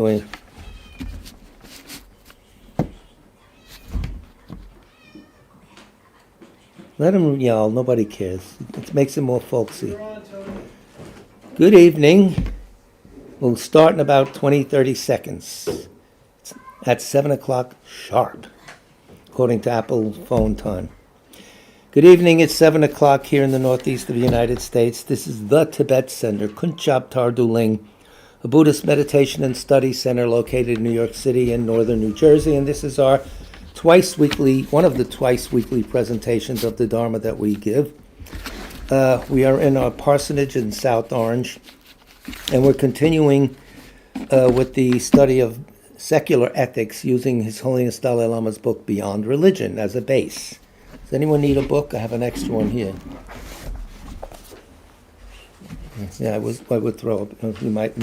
Wait. Let him yell. Nobody cares. It makes it more folksy. Good evening. We'll start in about 20, 30 seconds. At 7 o'clock sharp, according to Apple phone time. Good evening. It's 7 o'clock here in the northeast of the United States. This is the Tibet Center, Kunchab Tarduling, a Buddhist meditation and study center located in New York City and northern New Jersey. And this is our one of the twice weekly presentations of the Dharma that we give. We are in our parsonage in South Orange, and we're continuing with the study of secular ethics using His Holiness Dalai Lama's book, Beyond Religion, as a base. Does anyone need a book? I have an extra one here. Yeah, I would throw it. You might.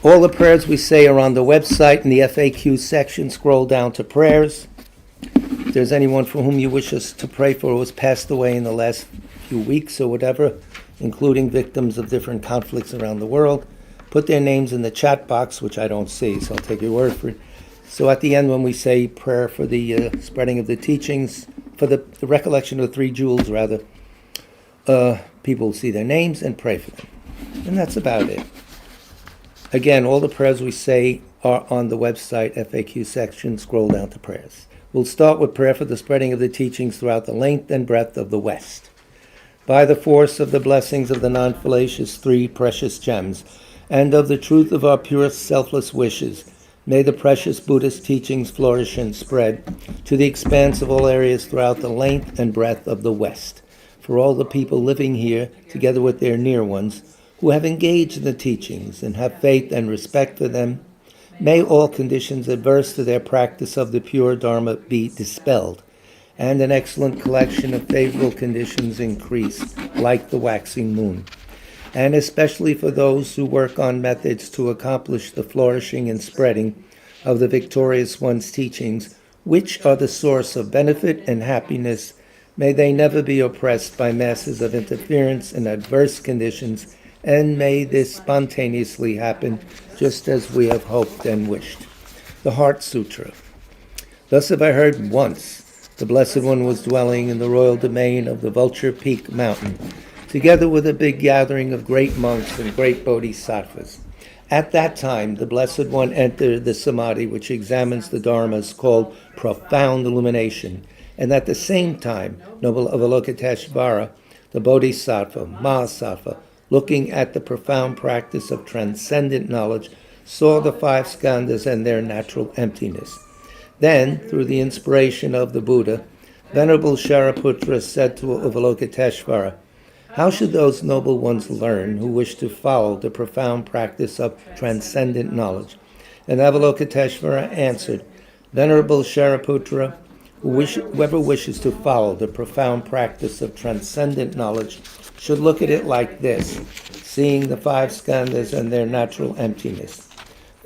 All the prayers we say are on the website in the FAQ section. Scroll down to prayers. If there's anyone for whom you wish us to pray for who has passed away in the last few weeks or whatever, including victims of different conflicts around the world, put their names in the chat box, which I don't see, so I'll take your word for it. So at the end, when we say prayer for the spreading of the teachings, for the recollection of the three jewels, rather, people will see their names and pray for them. And that's about it. Again, all the prayers we say are on the website, FAQ section. Scroll down to prayers. We'll start with prayer for the spreading of the teachings throughout the length and breadth of the West. By the force of the blessings of the non-fallacious three precious gems, and of the truth of our pure selfless wishes, may the precious Buddhist teachings flourish and spread to the expanse of all areas throughout the length and breadth of the West. For all the people living here, together with their near ones, who have engaged in the teachings and have faith and respect for them, may all conditions adverse to their practice of the pure Dharma be dispelled, and an excellent collection of favorable conditions increase, like the waxing moon. And especially for those who work on methods to accomplish the flourishing and spreading of the victorious one's teachings, which are the source of benefit and happiness, may they never be oppressed by masses of interference and adverse conditions, and may this spontaneously happen just as we have hoped and wished. The Heart Sutra. Thus have I heard once the Blessed One was dwelling in the royal domain of the Vulture Peak Mountain, together with a big gathering of great monks and great bodhisattvas. At that time, the Blessed One entered the samadhi which examines the dharmas, called profound illumination, and at the same time, noble Avalokiteshvara, the bodhisattva, Mahasattva, looking at the profound practice of transcendent knowledge, saw the five skandhas and their natural emptiness. Then, through the inspiration of the Buddha, Venerable Shariputra said to Avalokiteshvara, "How should those noble ones learn who wish to follow the profound practice of transcendent knowledge?" And Avalokiteshvara answered, "Venerable Shariputra, whoever wishes to follow the profound practice of transcendent knowledge should look at it like this, seeing the five skandhas and their natural emptiness.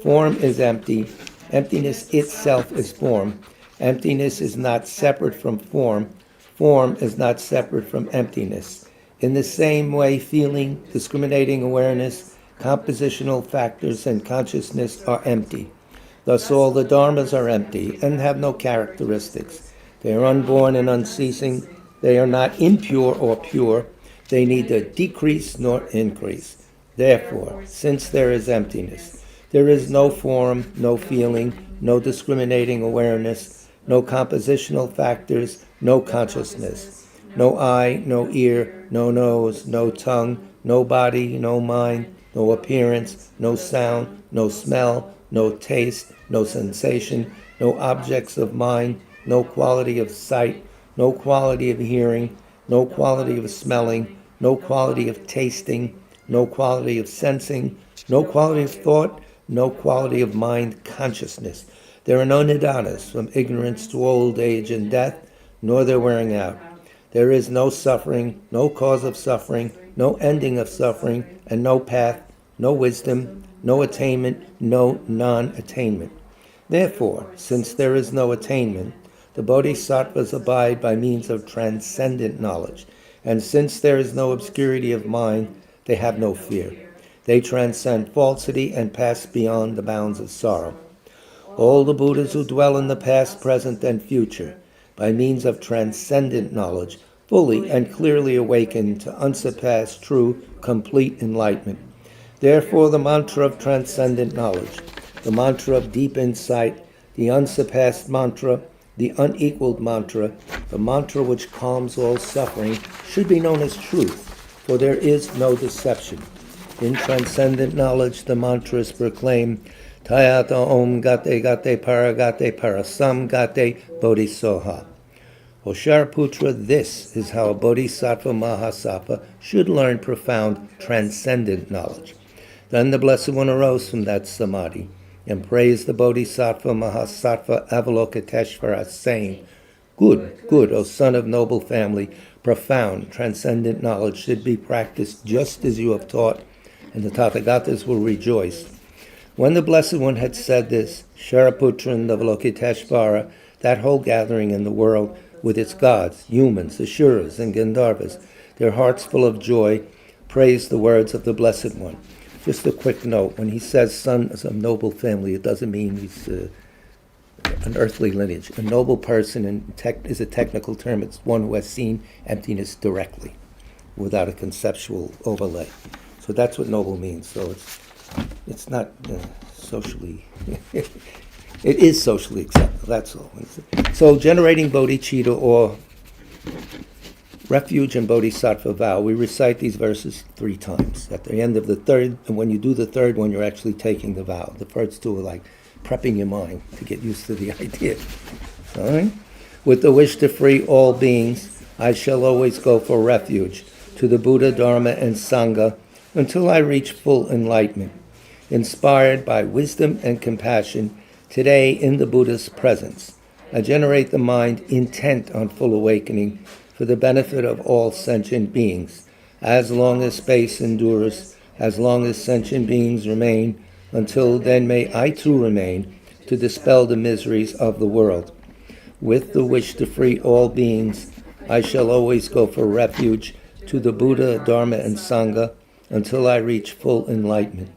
Form is empty. Emptiness itself is form. Emptiness is not separate from form. Form is not separate from emptiness. In the same way, feeling, discriminating awareness, compositional factors, and consciousness are empty. Thus all the dharmas are empty and have no characteristics. They are unborn and unceasing. They are not impure or pure. They neither decrease nor increase. Therefore, since there is emptiness, there is no form, no feeling, no discriminating awareness, no compositional factors, no consciousness, no eye, no ear, no nose, no tongue, no body, no mind, no appearance, no sound, no smell, no taste, no sensation, no objects of mind, no quality of sight, no quality of hearing, no quality of smelling, no quality of tasting, no quality of sensing, no quality of thought, no quality of mind consciousness. There are no nidanas, from ignorance to old age and death, nor their wearing out. There is no suffering, no cause of suffering, no ending of suffering, and no path, no wisdom, no attainment, no non-attainment. Therefore, since there is no attainment, the bodhisattvas abide by means of transcendent knowledge, and since there is no obscurity of mind, they have no fear. They transcend falsity and pass beyond the bounds of sorrow. All the Buddhas who dwell in the past, present, and future, by means of transcendent knowledge, fully and clearly awaken to unsurpassed, true, complete enlightenment. Therefore, the mantra of transcendent knowledge, the mantra of deep insight, the unsurpassed mantra, the unequaled mantra, the mantra which calms all suffering, should be known as truth, for there is no deception. In transcendent knowledge, the mantras proclaim Tayata Om Gate Gate Paragate Parasam Gate Bodhisoha. O Shariputra, this is how a Bodhisattva Mahasattva should learn profound transcendent knowledge. Then the Blessed One arose from that samadhi and praised the Bodhisattva Mahasattva Avalokiteshvara, saying, Good, good, O son of noble family, profound transcendent knowledge should be practiced just as you have taught, and the Tathagatas will rejoice. When the Blessed One had said this, Shariputra and Avalokiteshvara, that whole gathering in the world, with its gods, humans, Asuras, and Gandharvas, their hearts full of joy, praised the words of the Blessed One. Just a quick note, when he says sons of noble family, it doesn't mean he's an earthly lineage. A noble person is a technical term. It's one who has seen emptiness directly, without a conceptual overlay. So that's what noble means. So it's not socially, it is socially acceptable, that's all. So generating bodhicitta or refuge and bodhisattva vow, we recite these verses 3 times. At the end of the third, and when you do the third one, you're actually taking the vow. The first 2 are like prepping your mind to get used to the idea. All right? With the wish to free all beings, I shall always go for refuge to the Buddha, Dharma, and Sangha until I reach full enlightenment. Inspired by wisdom and compassion, today in the Buddha's presence, I generate the mind intent on full awakening for the benefit of all sentient beings, as long as space endures, as long as sentient beings remain, until then may I too remain to dispel the miseries of the world. With the wish to free all beings, I shall always go for refuge to the Buddha, Dharma, and Sangha until I reach full enlightenment.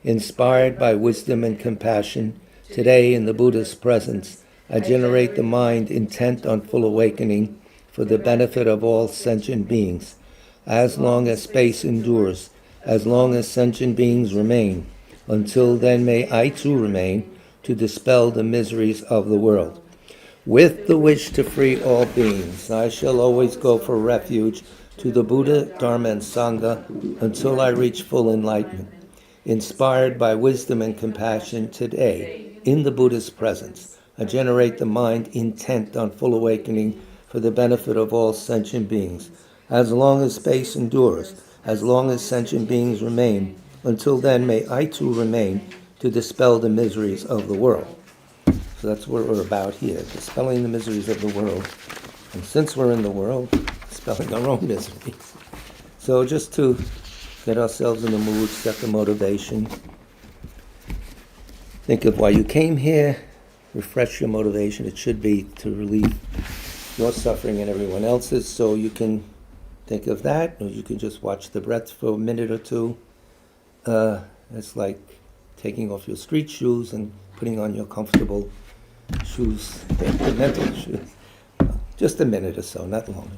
Inspired by wisdom and compassion, today in the Buddha's presence, I generate the mind intent on full awakening for the benefit of all sentient beings, as long as space endures, as long as sentient beings remain. Until then may I too remain to dispel the miseries of the world. With the wish to free all beings, I shall always go for refuge to the Buddha, Dharma, and Sangha until I reach full enlightenment. Inspired by wisdom and compassion, today, in the Buddha's presence, I generate the mind intent on full awakening for the benefit of all sentient beings, as long as space endures, as long as sentient beings remain. Until then, may I too remain to dispel the miseries of the world. So that's what we're about here, dispelling the miseries of the world. And since we're in the world, dispelling our own miseries. So just to get ourselves in the mood, set the motivation, think of why you came here, refresh your motivation. It should be to relieve your suffering and everyone else's, so you can think of that, or you can just watch the breath for a minute or 2. It's like taking off your street shoes and putting on your comfortable shoes, the mental shoes. Just a minute or so, not longer.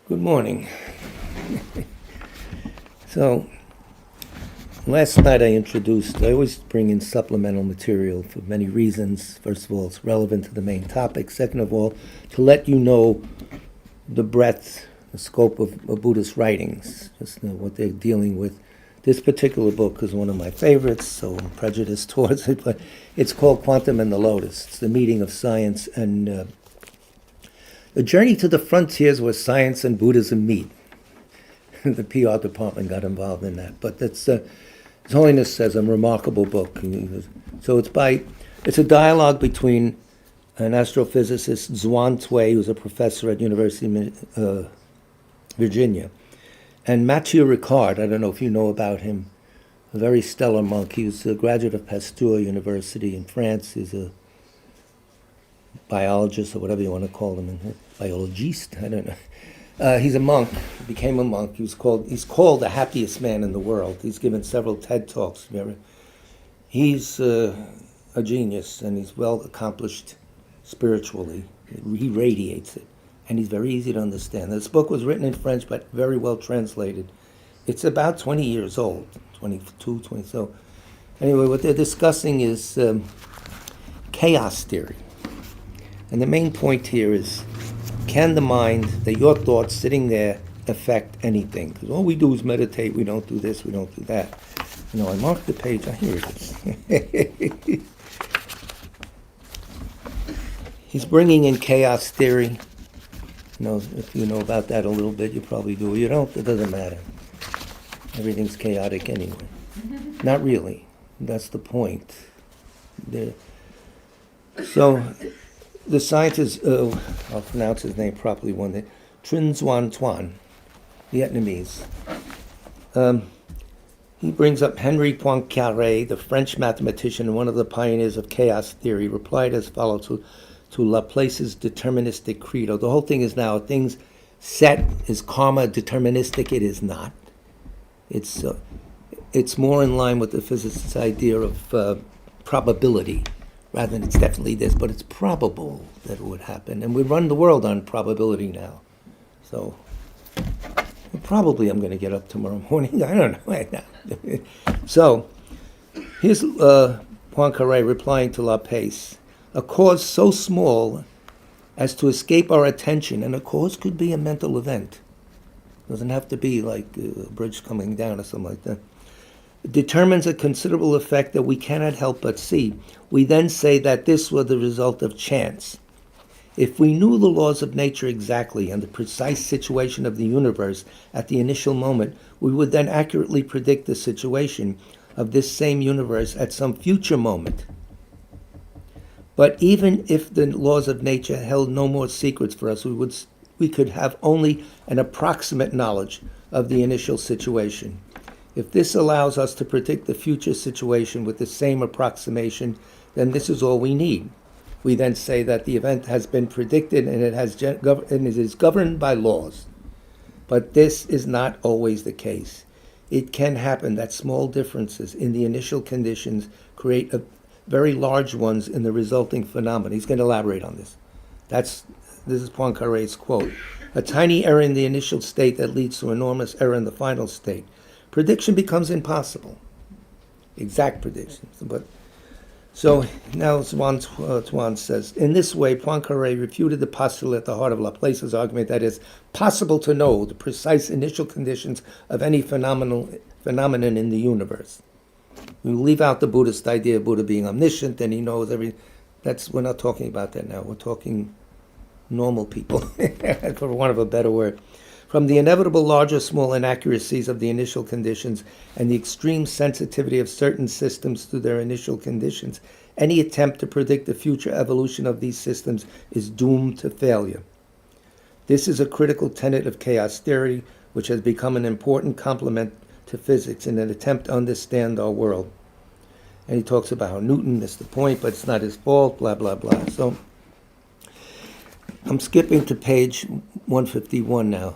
Good morning. So, Last night I always bring in supplemental material for many reasons. First of all, it's relevant to the main topic. Second of all, to let you know the breadth, the scope of Buddhist writings, just what they're dealing with. This particular book is one of my favorites, so I'm prejudiced towards it, but it's called Quantum and the Lotus. It's the meeting of science and the journey to the frontiers where science and Buddhism meet. The PR department got involved in that, but that's His Holiness says a remarkable book. So it's a dialogue between an astrophysicist, Xuan Tui, who's a professor at University of Virginia, and Mathieu Ricard. I don't know if you know about him, a very stellar monk. He was a graduate of Pasteur University in France. He's a biologist or whatever you want to call him, biologist, I don't know. He's a monk, became a monk. He's called the happiest man in the world. He's given several TED Talks. He's a genius, and he's well accomplished spiritually. He radiates it, and he's very easy to understand. This book was written in French, but very well translated. It's about 20 years old, 22, 20. So anyway, what they're discussing is chaos theory. And the main point here is, can the mind, that your thoughts sitting there, affect anything? Because all we do is meditate. We don't do this, we don't do that. I marked the page. Here it is. He's bringing in chaos theory. If you know about that a little bit, you probably do. You don't, it doesn't matter. Everything's chaotic anyway. Not really. That's the point. So the scientist, I'll pronounce his name properly one day, Trinh Xuan Tuan, Vietnamese. He brings up Henri Poincaré, the French mathematician and one of the pioneers of chaos theory, replied as follows to Laplace's deterministic credo. The whole thing is now, things set, is karma deterministic? It is not. It's more in line with the physicist's idea of probability, rather than it's definitely this, but it's probable that it would happen. And we run the world on probability now. So probably I'm going to get up tomorrow morning. I don't know. So here's Poincaré replying to Laplace. A cause so small as to escape our attention, and a cause could be a mental event. It doesn't have to be like a bridge coming down or something like that. It determines a considerable effect that we cannot help but see. We then say that this was the result of chance. If we knew the laws of nature exactly and the precise situation of the universe at the initial moment, we would then accurately predict the situation of this same universe at some future moment. But even if the laws of nature held no more secrets for us, we could have only an approximate knowledge of the initial situation. If this allows us to predict the future situation with the same approximation, then this is all we need. We then say that the event has been predicted and it is governed by laws. But this is not always the case. It can happen that small differences in the initial conditions create very large ones in the resulting phenomena. He's going to elaborate on this. This is Poincaré's quote. A tiny error in the initial state that leads to enormous error in the final state. Prediction becomes impossible. Exact predictions. So now Tuan says, in this way, Poincaré refuted the postulate at the heart of Laplace's argument that it's possible to know the precise initial conditions of any phenomenon in the universe. We leave out the Buddhist idea of Buddha being omniscient and he knows everything. We're not talking about that now. We're talking normal people, for want of a better word. From the inevitable large or small inaccuracies of the initial conditions and the extreme sensitivity of certain systems to their initial conditions, any attempt to predict the future evolution of these systems is doomed to failure. This is a critical tenet of chaos theory, which has become an important complement to physics in an attempt to understand our world. And he talks about how Newton missed the point, but it's not his fault, blah, blah, blah. So I'm skipping to page 151 now.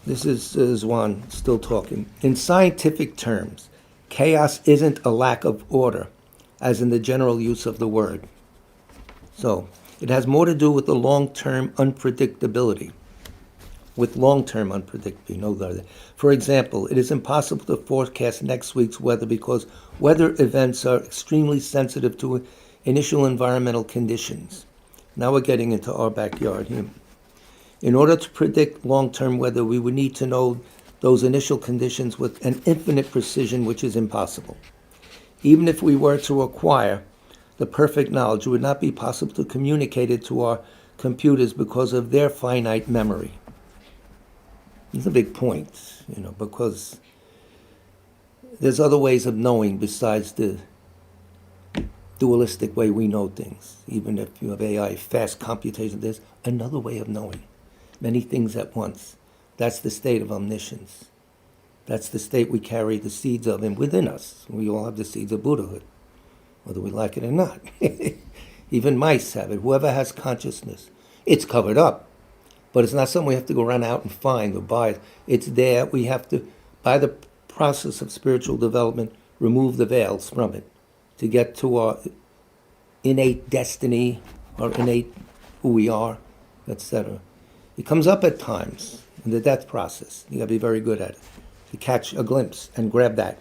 This is Xuan still talking. In scientific terms, chaos isn't a lack of order, as in the general use of the word. So it has more to do with the long-term unpredictability. with long-term unpredictability. For example, it is impossible to forecast next week's weather because weather events are extremely sensitive to initial environmental conditions. Now we're getting into our backyard here. In order to predict long-term weather, we would need to know those initial conditions with an infinite precision, which is impossible. Even if we were to acquire the perfect knowledge, it would not be possible to communicate it to our computers because of their finite memory. It's a big point, because there's other ways of knowing besides the dualistic way we know things. Even if you have AI, fast computation, there's another way of knowing many things at once. That's the state of omniscience. That's the state we carry the seeds of and within us. We all have the seeds of Buddhahood, whether we like it or not. Even mice have it. Whoever has consciousness. It's covered up. But it's not something we have to go run out and find or buy. It's there. We have to, by the process of spiritual development, remove the veils from it to get to our innate destiny, our innate who we are, etc. It comes up at times in the death process. You got to be very good at it to catch a glimpse and grab that.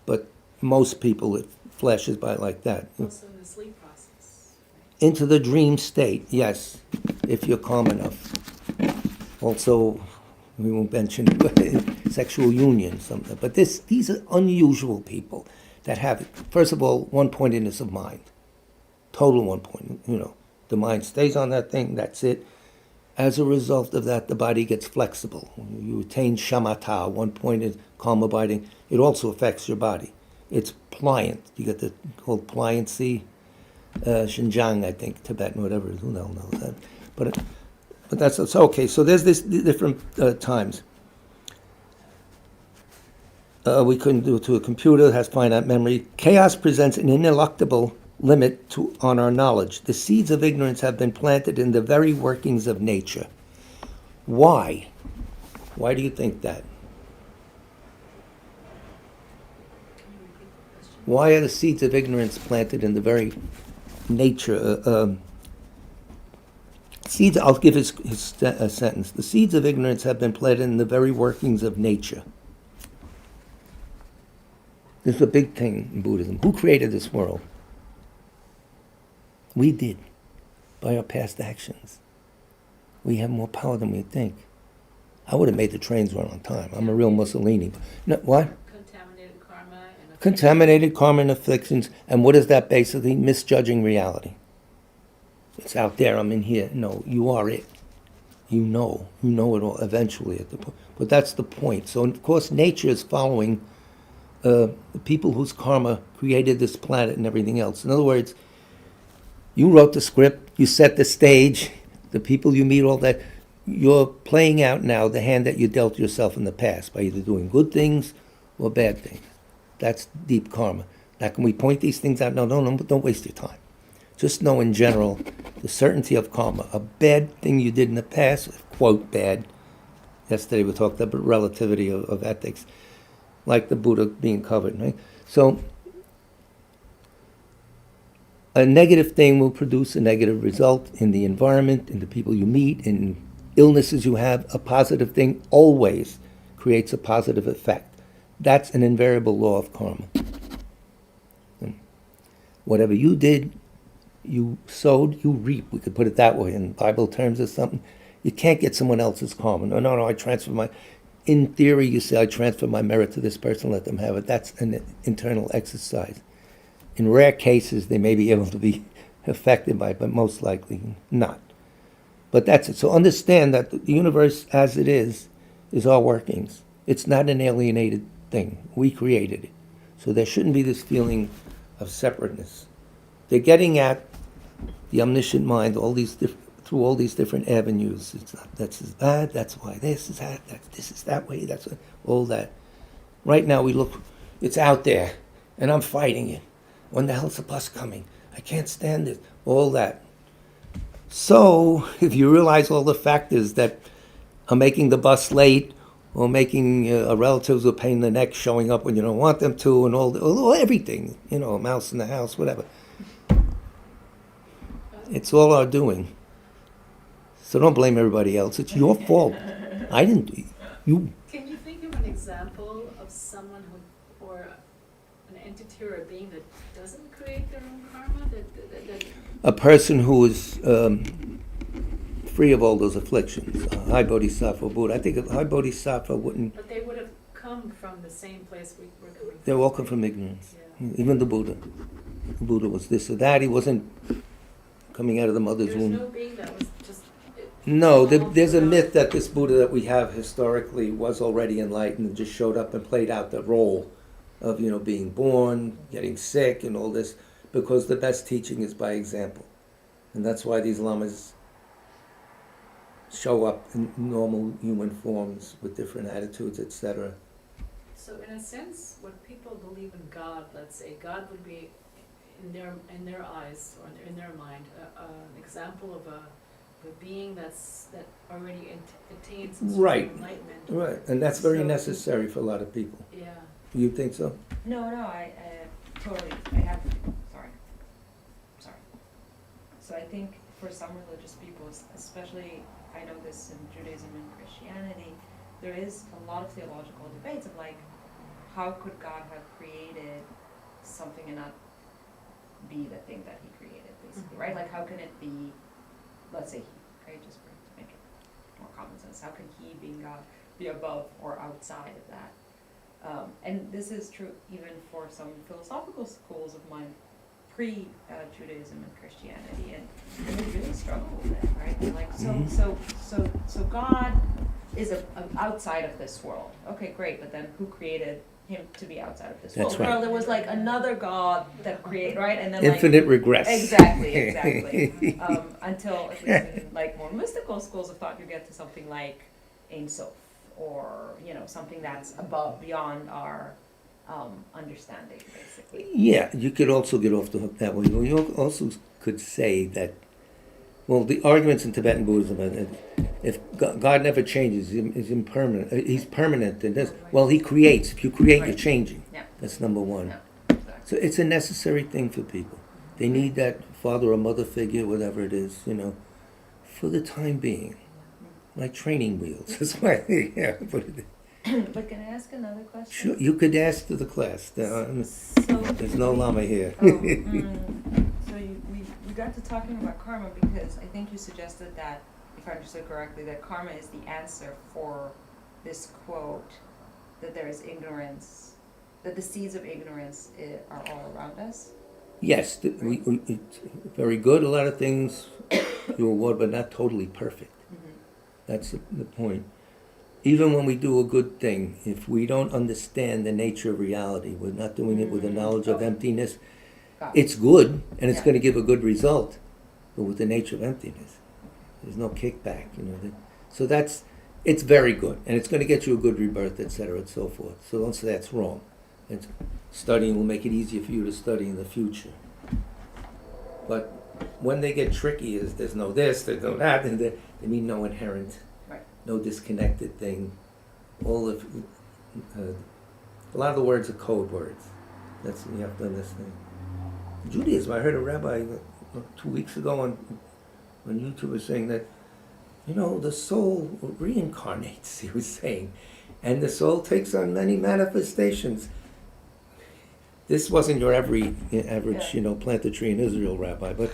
But most people, it flashes by like that. Also in the sleep process. Right? Into the dream state, yes, if you're calm enough. Also, we won't mention sexual union, something. But these are unusual people that have it. First of all, one-pointedness of mind. Total one-point. The mind stays on that thing, that's it. As a result of that, the body gets flexible. When you attain shamatha, one-pointed, calm abiding, it also affects your body. It's pliant. You get the called pliancy, Xinjiang, I think, Tibet, whatever. Who the hell knows that? But that's okay. So there's this different times. We couldn't do it to a computer. It has finite memory. Chaos presents an ineluctable limit on our knowledge. The seeds of ignorance have been planted in the very workings of nature. Why? Why do you think that? Why are the seeds of ignorance planted in the very nature? Seeds. I'll give his sentence. The seeds of ignorance have been planted in the very workings of nature. This is a big thing in Buddhism. Who created this world? We did, by our past actions. We have more power than we think. I would have made the trains run on time. I'm a real Mussolini. No, what? Contaminated karma and Contaminated karma and afflictions. And what is that basically? Misjudging reality. It's out there, I'm in here. No, you are it. You know it all eventually at the point. But that's the point. So, of course, nature is following the people whose karma created this planet and everything else. In other words, you wrote the script, you set the stage, the people you meet, all that. You're playing out now the hand that you dealt yourself in the past by either doing good things or bad things. That's deep karma. Now, can we point these things out? No, don't waste your time. Just know in general the certainty of karma. A bad thing you did in the past, quote bad. Yesterday we talked about relativity of ethics, like the Buddha being covered, right? So a negative thing will produce a negative result in the environment, in the people you meet, in illnesses you have. A positive thing always creates a positive effect. That's an invariable law of karma. Whatever you did, you sowed, you reap. We could put it that way in Bible terms or something. You can't get someone else's karma. No, I transfer my... In theory, you say, I transfer my merit to this person, let them have it. That's an internal exercise. In rare cases, they may be able to be affected by it, but most likely not. But that's it. So understand that the universe as it is our workings. It's not an alienated thing. We created it. So there shouldn't be this feeling of separateness. They're getting at the omniscient mind through all these different avenues. It's not, that's bad, that's why this is that, this is that way, that's all that. Right now we look, it's out there, and I'm fighting it. When the hell's the bus coming? I can't stand it. All that. So, if you realize all the factors that are making the bus late, or making relatives a pain in the neck showing up when you don't want them to, and everything, a mouse in the house, whatever. It's all our doing. So don't blame everybody else. It's your fault. I didn't do it. You. Can you think of an example of someone who, or an entity or a being that doesn't create their own karma? That A person who is free of all those afflictions, a high bodhisattva Buddha. I think a high bodhisattva wouldn't. But they would have come from the same place we're coming from. They're all come from ignorance. Yeah. Even the Buddha. The Buddha was this or that. He wasn't coming out of the mother's There's womb. no being that was just. No, there's a myth that this Buddha that we have historically was already enlightened and just showed up and played out the role of, being born, getting sick, and all this, because the best teaching is by example. And that's why these lamas show up in normal human forms with different attitudes, etc. So in a sense, when people believe in God, let's say, God would be in their eyes or in their mind an example of a being that already attains some sort of enlightenment. Right, and that's very So- necessary for a lot of people. Yeah. You think so? No, I totally, sorry. So I think for some religious people, especially, I know this in Judaism and Christianity, there is a lot of theological debates of like, how could God have created something and not be the thing that he created, basically, right? Like, how can it be, let's say he, right, just to make it more common sense, how can he, being God, be above or outside of that? And this is true even for some philosophical schools of mind, pre-Judaism and Christianity, and they really struggle with it, right? They're like, so God is outside of this world. Okay, great, but then who created him to be outside of this That's world? right. Well, there was like another God that created, right? And then Infinite regress. Exactly. Until at least in like more mystical schools of thought, you get to something like Ein Sof, or something that's above, beyond our understanding, basically. Yeah, you could also get off the hook that way. You also could say that, well, the arguments in Tibetan Buddhism are that if God never changes, he's impermanent, he's permanent in this. Well, he creates. If you create, you're Right. changing. Yeah. That's number one. Yeah, exactly. So it's a necessary thing for people. They need that father or mother figure, whatever it is, for the time being. Like training wheels. That's why, yeah. But can I ask another question? Sure, you could ask to the class. There's no lama here. So we got to talking about karma because I think you suggested that, if I understood correctly, that karma is the answer for this quote, that there is ignorance, that the seeds of ignorance are all around us. Yes, it's very good. A lot of things you award, but not totally perfect. That's the point. Even when we do a good thing, if we don't understand the nature of reality, we're not doing it with a knowledge of emptiness, Got it. it's good, and it's Yeah. going to give a good result. But with the nature of emptiness, there's no kickback, So it's very good, and it's going to get you a good rebirth, etc., and so forth. So don't say that's wrong. Studying will make it easier for you to study in the future. But when they get tricky, is there's no this, there's no that, and they mean no inherent, Right. no disconnected thing. All of a lot of the words are code words. That's you have to understand. Judaism. I heard a rabbi 2 weeks ago on YouTube was saying that the soul reincarnates. He was saying, and the soul takes on many manifestations. This wasn't your average, plant a tree in Israel rabbi, but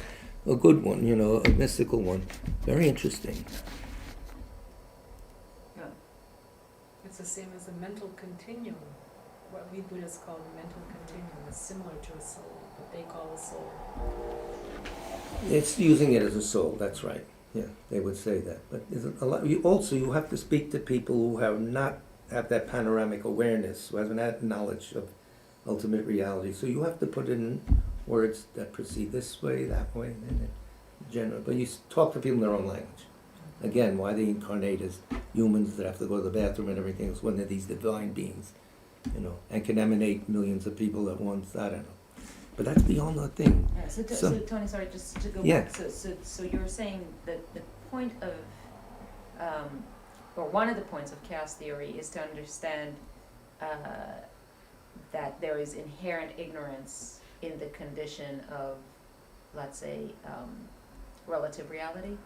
a good one, a mystical one. Very interesting. Yeah. It's the same as a mental continuum. What we Buddhists call the mental continuum is similar to a soul, what they call a soul. It's using it as a soul. That's right. Yeah, they would say that. But there's a lot. You have to speak to people who have that panoramic awareness, who haven't had knowledge of ultimate reality. So you have to put in words that proceed this way, that way, and in general. But you talk to people in their own language. Again, why they incarnate as humans that have to go to the bathroom and everything else when they're these divine beings, and can emanate millions of people at once. I don't know. But that's beyond our thing. Yeah, so Tony, sorry, just to go Yeah. back. So you're saying that the point of, or one of the points of chaos theory is to understand that there is inherent ignorance in the condition of, let's say, relative reality?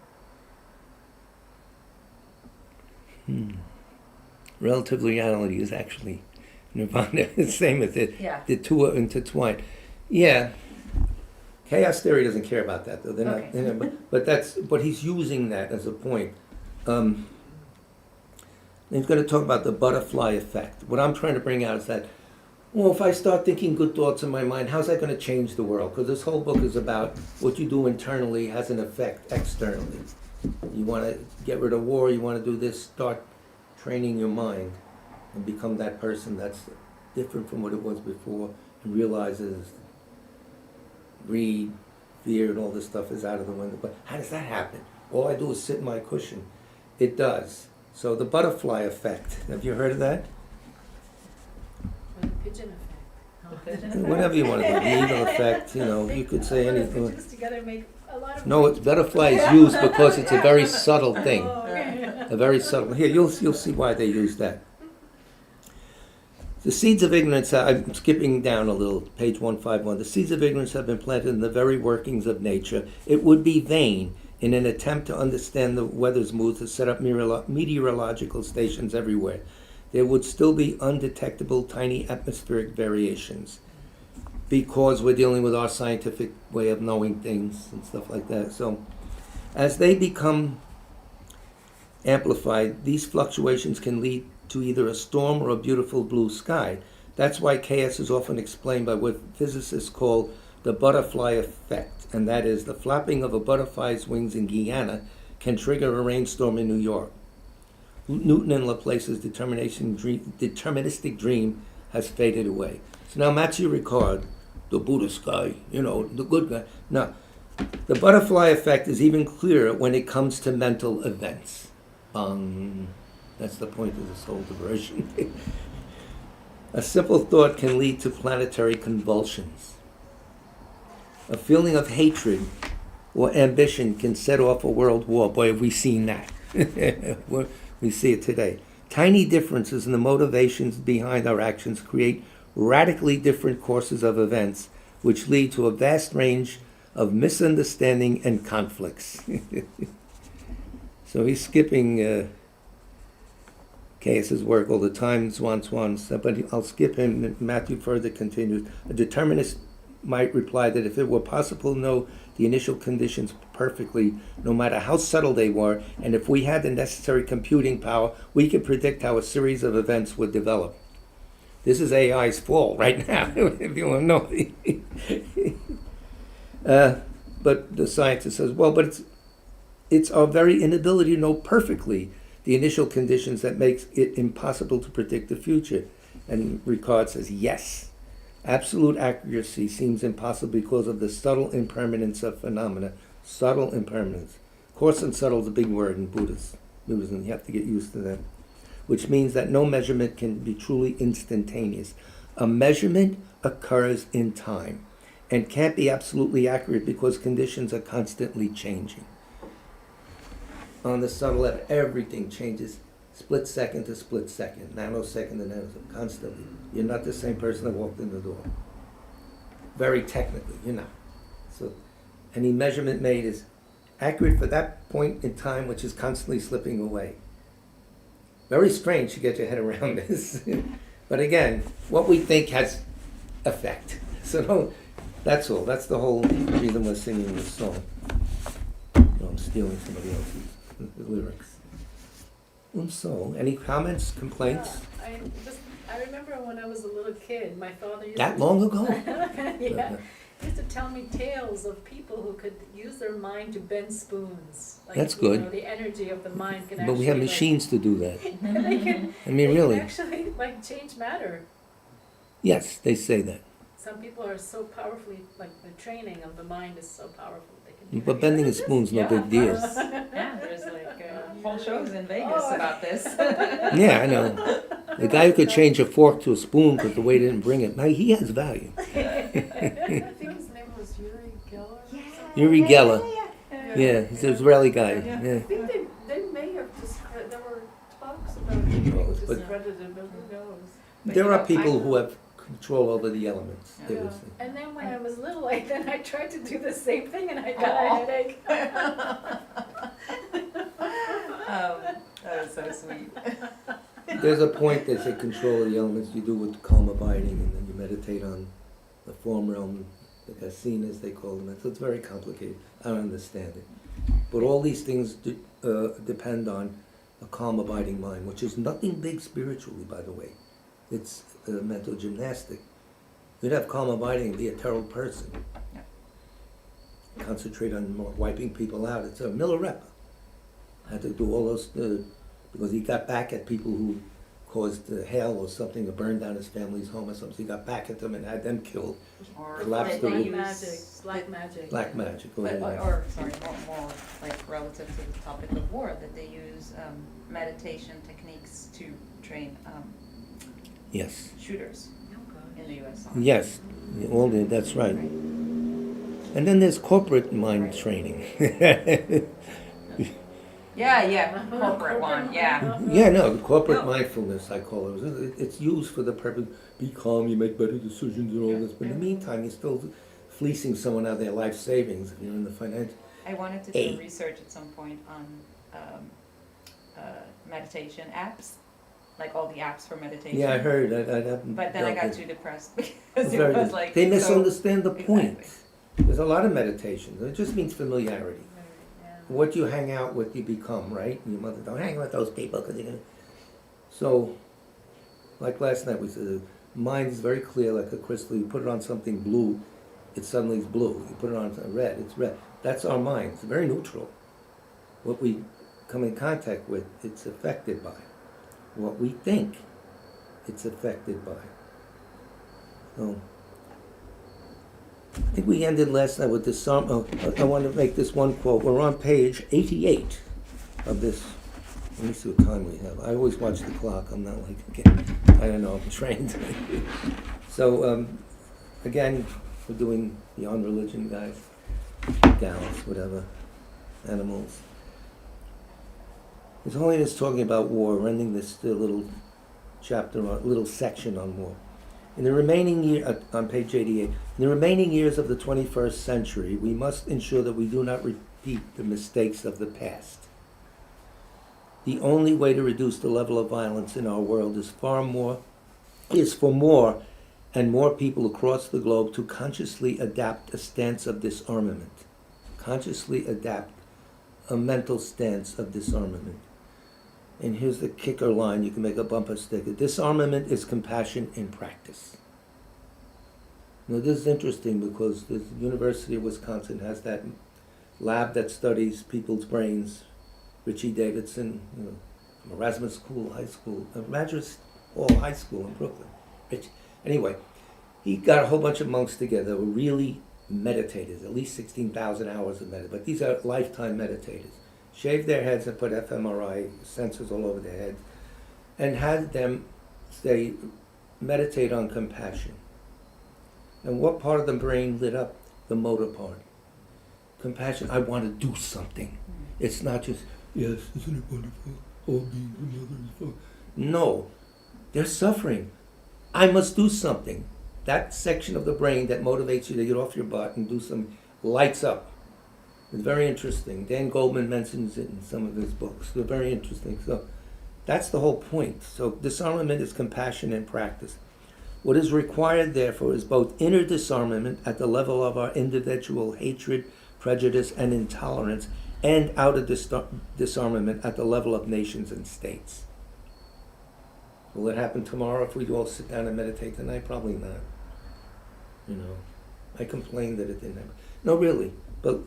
Relative reality is actually nirvana. Same with it. Yeah. The two are intertwined. Yeah. Chaos theory doesn't care about that, though. They're not. Okay. But he's using that as a point. He's going to talk about the butterfly effect. What I'm trying to bring out is that, well, if I start thinking good thoughts in my mind, how's that going to change the world? Because this whole book is about what you do internally has an effect externally. You want to get rid of war, you want to do this, start training your mind and become that person that's different from what it was before and realizes greed, fear, and all this stuff is out of the window. But how does that happen? All I do is sit in my cushion. It does. So the butterfly effect, have you heard of that? Or the pigeon effect. Whatever you want to do, the eagle effect, you could say Put anything. pigeons together and make a lot of No, money. it's butterfly is used because it's a very subtle thing. Oh, okay. A very subtle. Here, you'll see why they use that. The seeds of ignorance, I'm skipping down a little, page 151. The seeds of ignorance have been planted in the very workings of nature. It would be vain in an attempt to understand the weather's moods to set up meteorological stations everywhere. There would still be undetectable tiny atmospheric variations because we're dealing with our scientific way of knowing things and stuff like that. So as they become amplified, these fluctuations can lead to either a storm or a beautiful blue sky. That's why chaos is often explained by what physicists call the butterfly effect, and that is the flapping of a butterfly's wings in Guyana can trigger a rainstorm in New York. Newton and Laplace's deterministic dream has faded away. So now Matthew Ricard, the Buddhist guy, the good guy. Now, the butterfly effect is even clearer when it comes to mental events. That's the point of this whole diversion. A simple thought can lead to planetary convulsions. A feeling of hatred or ambition can set off a world war. Boy, have we seen that. We see it today. Tiny differences in the motivations behind our actions create radically different courses of events, which lead to a vast range of misunderstanding and conflicts. So he's skipping Chaos's work all the time, Swan, but I'll skip him. Matthew further continues. A determinist might reply that if it were possible to know the initial conditions perfectly, no matter how subtle they were, and if we had the necessary computing power, we could predict how a series of events would develop. This is AI's fault right now, if you want to know. But the scientist says, well, but it's our very inability to know perfectly the initial conditions that makes it impossible to predict the future. And Ricard says, yes. Absolute accuracy seems impossible because of the subtle impermanence of phenomena. Subtle impermanence. Coarse and subtle is a big word in Buddhism. You have to get used to that. Which means that no measurement can be truly instantaneous. A measurement occurs in time and can't be absolutely accurate because conditions are constantly changing. On the subtle level, everything changes split second to split second, nanosecond to nanosecond, constantly. You're not the same person that walked in the door. Very technically, you're not. So any measurement made is accurate for that point in time, which is constantly slipping away. Very strange to get your head around this. But again, what we think has effect. So that's all. That's the whole reason we're singing this song. I'm stealing somebody else's lyrics. So, any comments, complaints? I remember when I was a little kid, my father used That to long ago? yeah, he used to tell me tales of people who could use their mind to bend spoons. Like, That's good. The energy of the mind can actually. But we have machines to do that. they can, I mean, they really. can actually change matter. Yes, they say that. Some people are so powerfully, the training of the mind is so powerful. They can. But bending a spoon's no big deal. Yeah, there's whole shows in Vegas about this. Yeah, I know. The guy who could change a fork to a spoon because the way they didn't bring it, now he has value. I think his name was Yuri Geller. Yuri Geller. Yeah, he's an Israeli guy. I Yeah. think they may have discredited, there were talks about it being But- discredited, but who knows? There are people who have control over the elements. They would say. And then when I was little, then I tried to do the same thing and I got a headache. That is so sweet. There's a point they say control of the elements you do with calm abiding, and then you meditate on the form realm, the kasinas they call them. So it's very complicated. I don't understand it. But all these things depend on a calm abiding mind, which is nothing big spiritually, by the way. It's mental gymnastic. You'd have calm abiding and be a terrible person. Yeah. Concentrate on wiping people out. It's a Milarepa. Had to do all those, because he got back at people who caused hail or something to burn down his family's home or something. So he got back at them and had them killed. Or Collapsed they the Black roof. magic, black magic. Black magic. But, or sorry, more like relative to the topic of war, that they use meditation techniques to train Yes. shooters Oh, God. in the U.S. Army. Yes. That's right. And then there's corporate mind training. Yeah, corporate one, yeah. Yeah, no, corporate No. mindfulness, I call it. It's used for the purpose, be calm, you make better decisions and all this, but in the meantime, you're still fleecing someone out of their life savings if you're in the financial. I wanted to do research at some point on meditation apps, like all the apps for meditation. Yeah, I heard, I haven't. But then I got dealt too depressed with- because it was like. They so- misunderstand the point. Exactly. There's a lot of meditations, it just means familiarity. Yeah. What you hang out with, you become, right? Your mother, don't hang with those people because you're gonna. So, like last night, we said the mind is very clear, like a crystal. You put it on something blue, it suddenly is blue. You put it on red, it's red. That's our mind. It's very neutral. What we come in contact with, it's affected by. What we think, it's affected by. So, I think we ended last night with this song. Oh, I want to make this one quote. We're on page 88 of this. Let me see what time we have. I always watch the clock. I'm not like, I don't know, I'm trained. So, again, we're doing Beyond Religion, guys. Gals, whatever. Animals. His Holiness talking about war. We're ending this little chapter, little section on war. In the remaining year, on page 88, in the remaining years of the 21st century, we must ensure that we do not repeat the mistakes of the past. The only way to reduce the level of violence in our world is for more and more people across the globe to consciously adapt a stance of disarmament. Consciously adapt a mental stance of disarmament. And here's the kicker line, you can make a bumper sticker. Disarmament is compassion in practice. Now this is interesting because the University of Wisconsin has that lab that studies people's brains. Richie Davidson, from Erasmus School, High School, Madras Hall High School in Brooklyn. Anyway, he got a whole bunch of monks together that were really meditators, at least 16,000 hours of meditation. But these are lifetime meditators. Shaved their heads and put fMRI sensors all over their heads, and had them, meditate on compassion. And what part of the brain lit up? The motor part. Compassion, I want to do something. It's not just, yes, isn't it wonderful? All being together is fun. No, they're suffering. I must do something. That section of the brain that motivates you to get off your butt and do some, lights up. It's very interesting. Dan Goldman mentions it in some of his books. They're very interesting. So that's the whole point. So disarmament is compassion in practice. What is required, therefore, is both inner disarmament at the level of our individual hatred, prejudice, and intolerance, and outer disarmament at the level of nations and states. Will it happen tomorrow if we all sit down and meditate tonight? Probably not. I complained that it didn't happen. No, really. But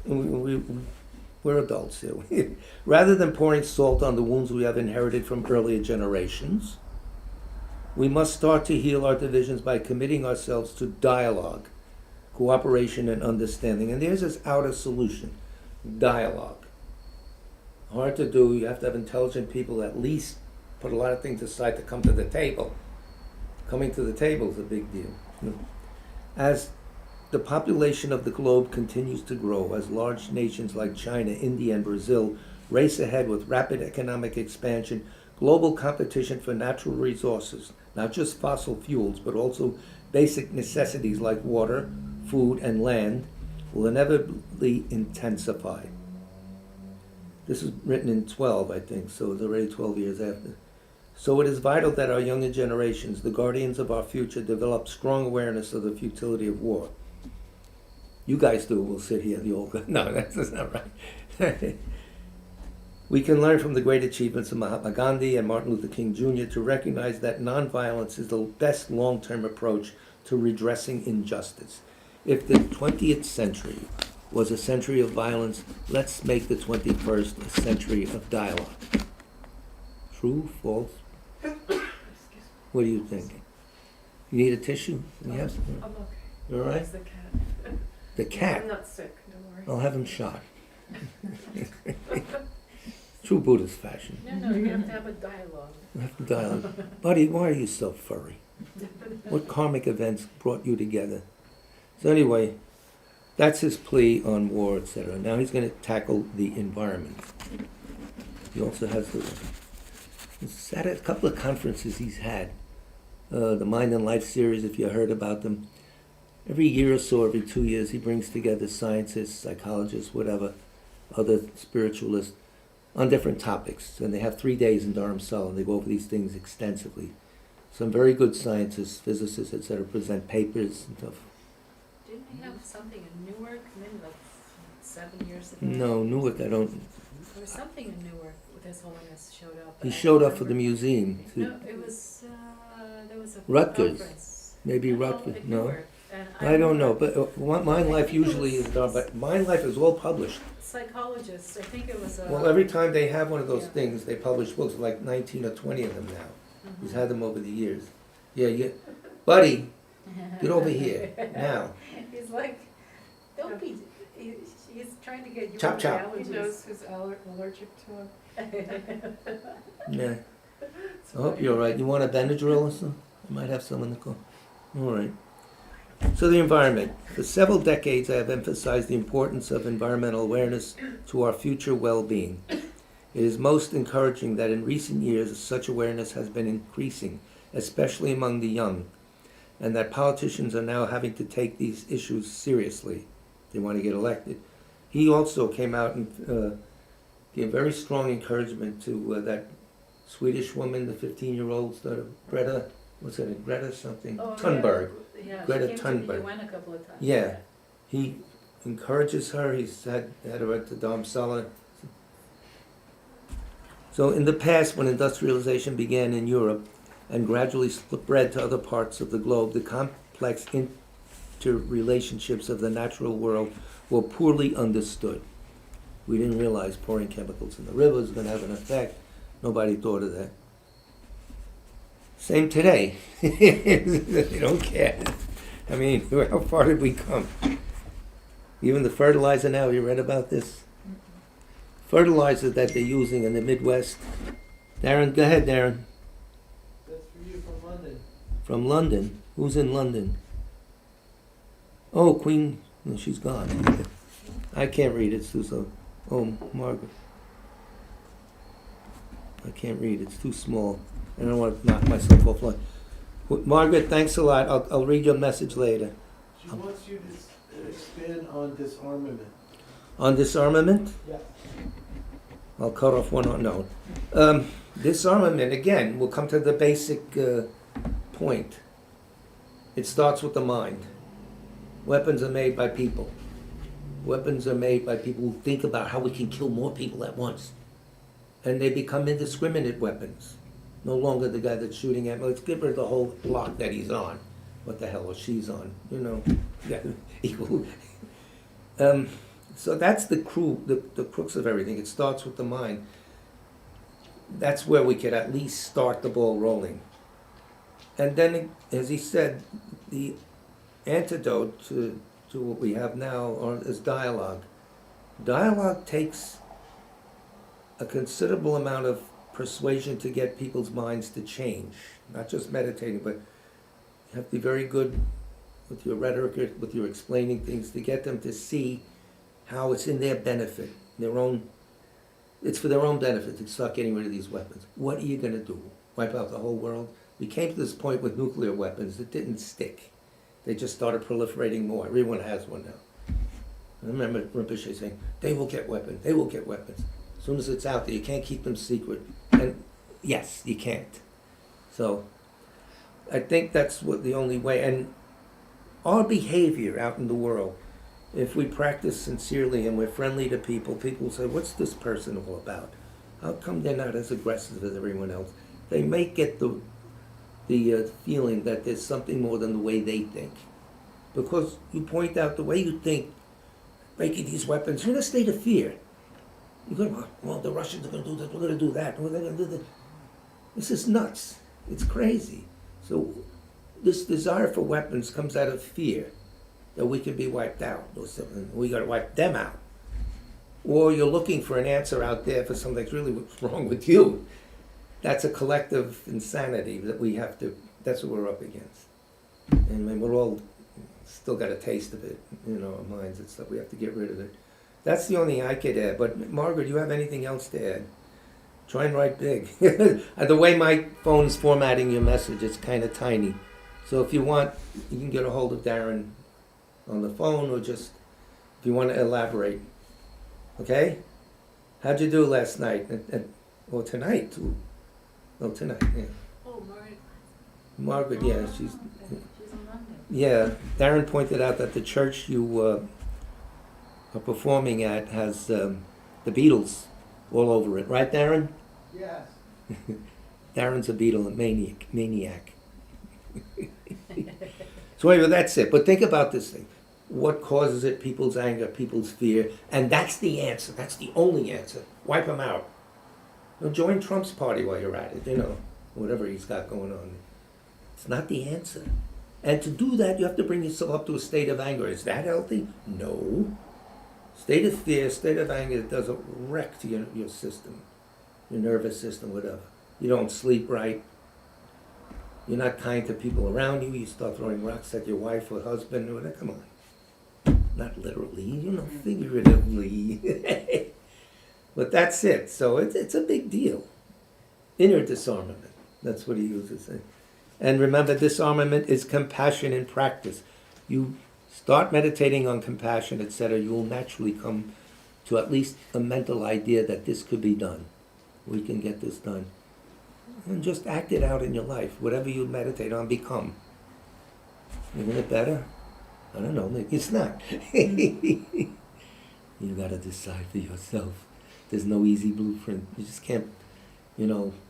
we're adults here. Rather than pouring salt on the wounds we have inherited from earlier generations, we must start to heal our divisions by committing ourselves to dialogue, cooperation, and understanding. And there's this outer solution, dialogue. Hard to do. You have to have intelligent people at least put a lot of things aside to come to the table. Coming to the table is a big deal. As the population of the globe continues to grow, as large nations like China, India, and Brazil race ahead with rapid economic expansion, global competition for natural resources, not just fossil fuels, but also basic necessities like water, food, and land, will inevitably intensify. This was written in 12, I think, so it's already 12 years after. So it is vital that our younger generations, the guardians of our future, develop strong awareness of the futility of war. You guys do, we'll sit here, the old guy. No, that's not right. We can learn from the great achievements of Mahatma Gandhi and Martin Luther King Jr. to recognize that nonviolence is the best long-term approach to redressing injustice. If the 20th century was a century of violence, let's make the 21st a century of dialogue. True, false? What do you think? You need a tissue? We have some. I'm okay. You all right? It's the cat. The cat. I'm not sick, don't worry. I'll have him shot. True Buddhist fashion. No, you have to have a dialogue. We have to dialogue. Buddy, why are you so furry? What karmic events brought you together? So anyway, that's his plea on war, etc. Now he's going to tackle the environment. He also has he's had a couple of conferences he's had. The Mind and Life series, if you heard about them. Every year or so, every 2 years, he brings together scientists, psychologists, whatever, other spiritualists, on different topics. And they have 3 days in Dharamsala, and they go over these things extensively. Some very good scientists, physicists, etc., present papers and stuff. Didn't we have something in Newark, maybe like 7 years ago? No, Newark, I don't. There was something in Newark with His Holiness showed up. He I showed don't up for the remember. museum. No, it was, there was a Rutgers. conference. Maybe No, Rutgers, in no. Newark. And I don't know, remember but Mind Life think it usually was- is done, but Mind Life is all published. Psychologists, I think it was a. Well, every time they have one of those Yeah. things, they publish books, like 19 or 20 of them now. Mhm. He's had them over the years. Yeah, buddy, get over here, now. He's like, don't be, he's trying to get you Chop, on chop. allergies. He knows who's allergic to him. Yeah, I hope you're all right. You want a Benadryl or something? I might have some in the car. All right. So the environment. For several decades, I have emphasized the importance of environmental awareness to our future well-being. It is most encouraging that in recent years such awareness has been increasing, especially among the young, and that politicians are now having to take these issues seriously. They want to get elected. He also came out and gave very strong encouragement to that Swedish woman, the 15-year-old, Greta, what's her name? Greta something? Oh, Thunberg. Yeah, Greta she came to Thunberg. the UN a couple of times. Yeah. He encourages her. He's had her at the Dharamsala. So in the past, when industrialization began in Europe and gradually spread to other parts of the globe, the complex interrelationships of the natural world were poorly understood. We didn't realize pouring chemicals in the rivers was going to have an effect. Nobody thought of that. Same today. They don't care. I mean, how far did we come? Even the fertilizer now, you read about this? Fertilizer that they're using in the Midwest. Darren, go ahead, Darren. That's for you from London. From London. Who's in London? Oh, Queen. No, she's gone. I can't read it, Susan. Oh, Margaret. I can't read. It's too small. I don't want to knock myself offline. Margaret, thanks a lot. I'll read your message later. She wants you to expand on disarmament. On disarmament? Yeah. I'll cut off one on, no. Disarmament, again, we'll come to the basic point. It starts with the mind. Weapons are made by people. Weapons are made by people who think about how we can kill more people at once. And they become indiscriminate weapons. No longer the guy that's shooting at me. Let's get rid of the whole block that he's on. What the hell, or she's on, you know. Yeah, equal. So that's the crux of everything. It starts with the mind. That's where we could at least start the ball rolling. And then, as he said, the antidote to what we have now is dialogue. Dialogue takes a considerable amount of persuasion to get people's minds to change. Not just meditating, but you have to be very good with your rhetoric, with your explaining things, to get them to see how it's in their benefit, it's for their own benefit to start getting rid of these weapons. What are you going to do? Wipe out the whole world? We came to this point with nuclear weapons that didn't stick. They just started proliferating more. Everyone has one now. I remember Rinpoche saying, they will get weapons, they will get weapons. As soon as it's out there, you can't keep them secret. And yes, you can't. So I think that's what the only way. And our behavior out in the world, if we practice sincerely and we're friendly to people, people say, what's this person all about? How come they're not as aggressive as everyone else? They may get the feeling that there's something more than the way they think. Because you point out the way you think, making these weapons, you're in a state of fear. You go, well, the Russians are going to do this, we're going to do that, we're going to do this. This is nuts. It's crazy. So this desire for weapons comes out of fear that we can be wiped out or something. We got to wipe them out. Or you're looking for an answer out there for something that's really wrong with you. That's a collective insanity that we have to, that's what we're up against. And I mean, we're all still got a taste of it in our minds and stuff. We have to get rid of it. That's the only thing I could add. But Margaret, do you have anything else to add? Try and write big. The way my phone's formatting your message, it's kind of tiny. So if you want, you can get a hold of Darren on the phone, or just if you want to elaborate. Okay? How'd you do last night? Or tonight too? Oh, tonight, yeah. Oh, Margaret. Margaret, yeah, she's... She's on Monday. Yeah, Darren pointed out that the church you are performing at has the Beatles all over it. Right, Darren? Yes. Darren's a Beatle maniac. So anyway, that's it. But think about this thing. What causes it? People's anger, people's fear. And that's the answer. That's the only answer. Wipe them out. Join Trump's party while you're at it, whatever he's got going on. It's not the answer. And to do that, you have to bring yourself up to a state of anger. Is that healthy? No. State of fear, state of anger does a wreck to your system, your nervous system, whatever. You don't sleep right. You're not kind to people around you. You start throwing rocks at your wife or husband or whatever. Come on. Not literally, figuratively. But that's it. So it's a big deal. Inner disarmament. That's what he uses. And remember, disarmament is compassion in practice. You start meditating on compassion, etc., you will naturally come to at least a mental idea that this could be done. We can get this done. And just act it out in your life. Whatever you meditate on, become. Isn't it better? I don't know, maybe it's not. You gotta decide for yourself. There's no easy blueprint. You just can't,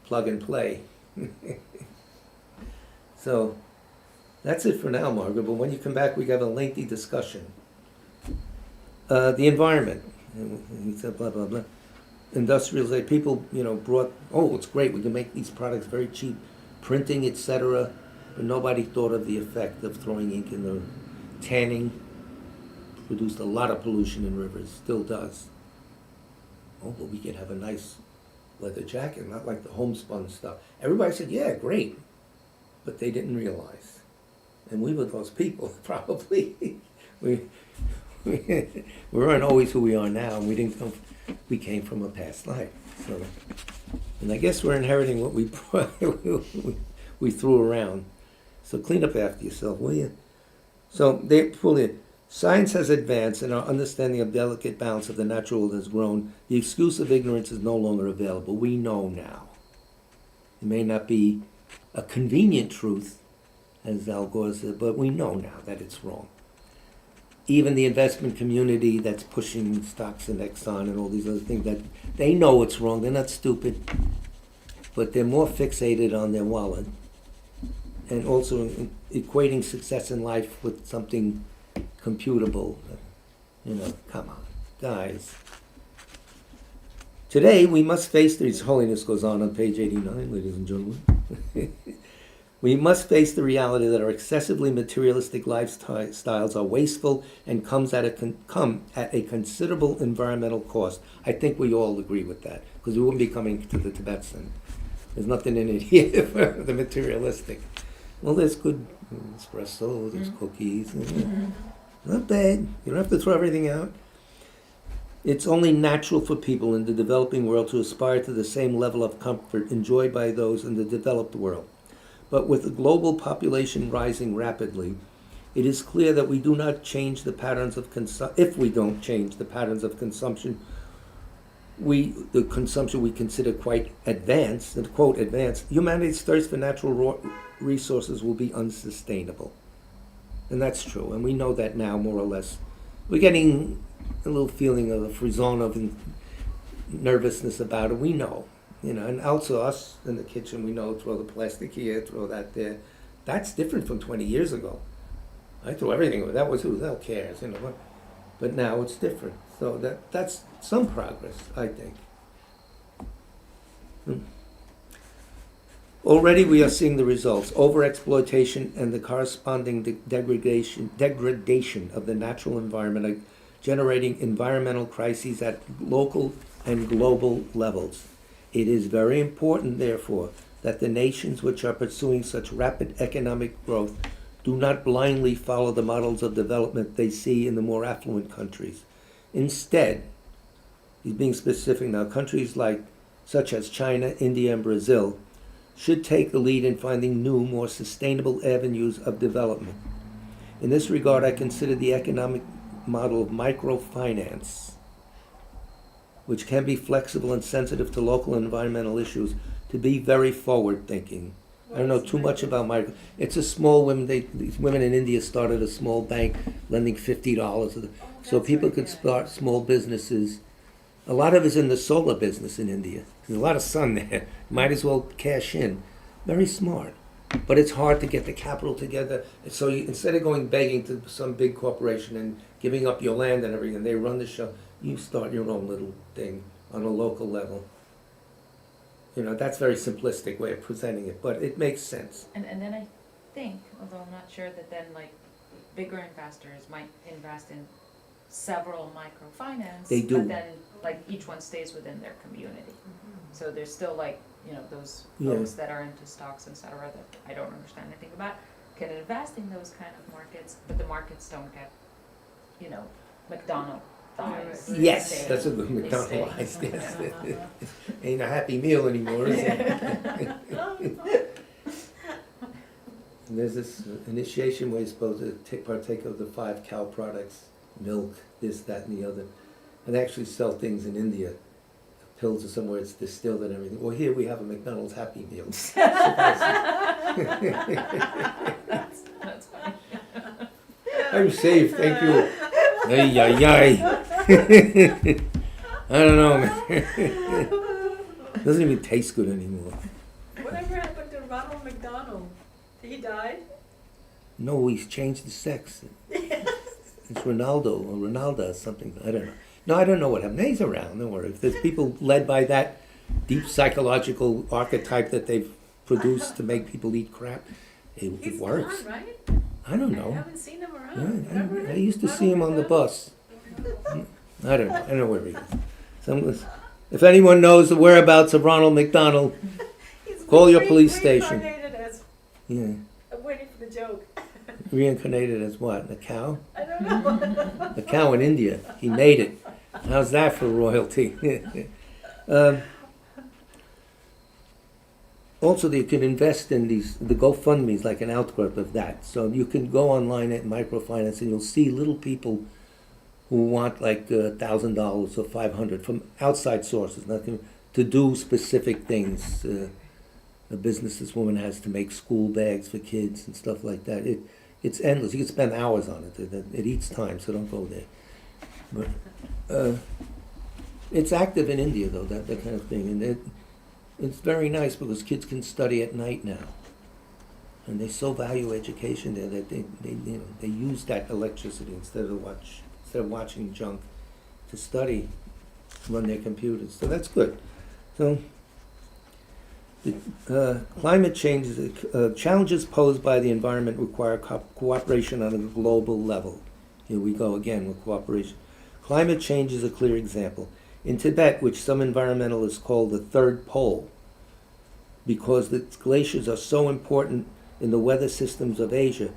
plug and play. So, that's it for now, Margaret. But when you come back, we have a lengthy discussion. The environment. He said blah, blah, blah. Industrialization. People, brought, it's great. We can make these products very cheap. Printing, etc. But nobody thought of the effect of throwing ink in the tanning. Produced a lot of pollution in rivers. Still does. But we could have a nice leather jacket, not like the homespun stuff. Everybody said, yeah, great. But they didn't realize. And we were those people, probably. we weren't always who we are now, and we came from a past life. So, and I guess we're inheriting what we threw around. So clean up after yourself, will you? So they pull in. Science has advanced, and our understanding of delicate balance of the natural world has grown. The excuse of ignorance is no longer available. We know now. It may not be a convenient truth, as Al Gore said, but we know now that it's wrong. Even the investment community that's pushing stocks in Exxon and all these other things, that they know it's wrong. They're not stupid, but they're more fixated on their wallet, and also equating success in life with something computable. Come on, guys. Today we must face, His Holiness goes on page 89, ladies and gentlemen. We must face the reality that our excessively materialistic lifestyles are wasteful and come at a considerable environmental cost. I think we all agree with that, because we wouldn't be coming to the Tibet Center. There's nothing in it here for the materialistic. Well, there's good espresso, there's cookies. Not bad. You don't have to throw everything out. It's only natural for people in the developing world to aspire to the same level of comfort enjoyed by those in the developed world. But with the global population rising rapidly, it is clear that we do not change the patterns of if we don't change the patterns of consumption, the consumption we consider quite advanced, and quote advanced, humanity's thirst for natural resources will be unsustainable. And that's true, and we know that now more or less. We're getting a little feeling of a frisson of nervousness about it, we know. And also us in the kitchen, we know, throw the plastic here, throw that there. That's different from 20 years ago. I threw everything away, that was who cares, But now it's different, so that's some progress, I think. Already we are seeing the results, overexploitation and the corresponding degradation of the natural environment are generating environmental crises at local and global levels. It is very important, therefore, that the nations which are pursuing such rapid economic growth do not blindly follow the models of development they see in the more affluent countries. Instead, he's being specific now, countries such as China, India, and Brazil should take the lead in finding new, more sustainable avenues of development. In this regard, I consider the economic model of microfinance, which can be flexible and sensitive to local environmental issues, to be very forward-thinking. I don't know too much about micro. It's a small women. These women in India started a small bank, lending $50, so people could start small businesses. A lot of it's in the solar business in India. There's a lot of sun there. Might as well cash in. Very smart, but it's hard to get the capital together. So instead of going begging to some big corporation and giving up your land and everything, they run the show. You start your own little thing on a local level. That's a very simplistic way of presenting it, but it makes sense. And then I think, although I'm not sure, that then bigger investors might invest in several microfinance. They do. But then each one stays within their community. So there's still those folks that are into stocks, etc., that I don't understand anything about, can invest in those kind of markets, but the markets don't get, McDonald's. Yes, that's a good McDonald's. Yes. Ain't a Happy Meal anymore, is it? And there's this initiation where you're supposed to partake of the 5 cow products, milk, this, that, and the other. And they actually sell things in India, pills or somewhere it's distilled and everything. Well, here we have a McDonald's Happy Meal. That's funny. I'm safe, thank you. Ay, ay, ay. I don't know, man. Doesn't even taste good anymore. Whatever happened to Ronald McDonald? He died? No, he's changed the sex. It's Ronaldo or Ronalda or something. I don't know. No, I don't know what happened. He's around, don't worry. If there's people led by that deep psychological archetype that they've produced to make people eat crap, it works. Gone, right? I don't I know. haven't seen him around. Yeah, Remember I used to see him on the bus. I don't know. I don't know where he is. If anyone knows the whereabouts of Ronald McDonald, He's call your police station. reincarnated as, yeah, I'm waiting for the joke. reincarnated as what? A cow? I don't know. A cow in India. He made it. How's that for royalty? Also, you can invest in the GoFundMe is like an outgrowth of that. So you can go online at microfinance and you'll see little people who want $1,000 or $500 from outside sources, nothing to do specific things. A business this woman has to make school bags for kids and stuff like that. It's endless. You can spend hours on it. It eats time, so don't go there. But it's active in India though, that kind of thing, and it's very nice because kids can study at night now, and they so value education there that they use that electricity instead of watching junk to study, run their computers. So that's good. So the climate change challenges posed by the environment require cooperation on a global level. Here we go again with cooperation. Climate change is a clear example. In Tibet, which some environmentalists call the third pole, because the glaciers are so important in the weather systems of Asia,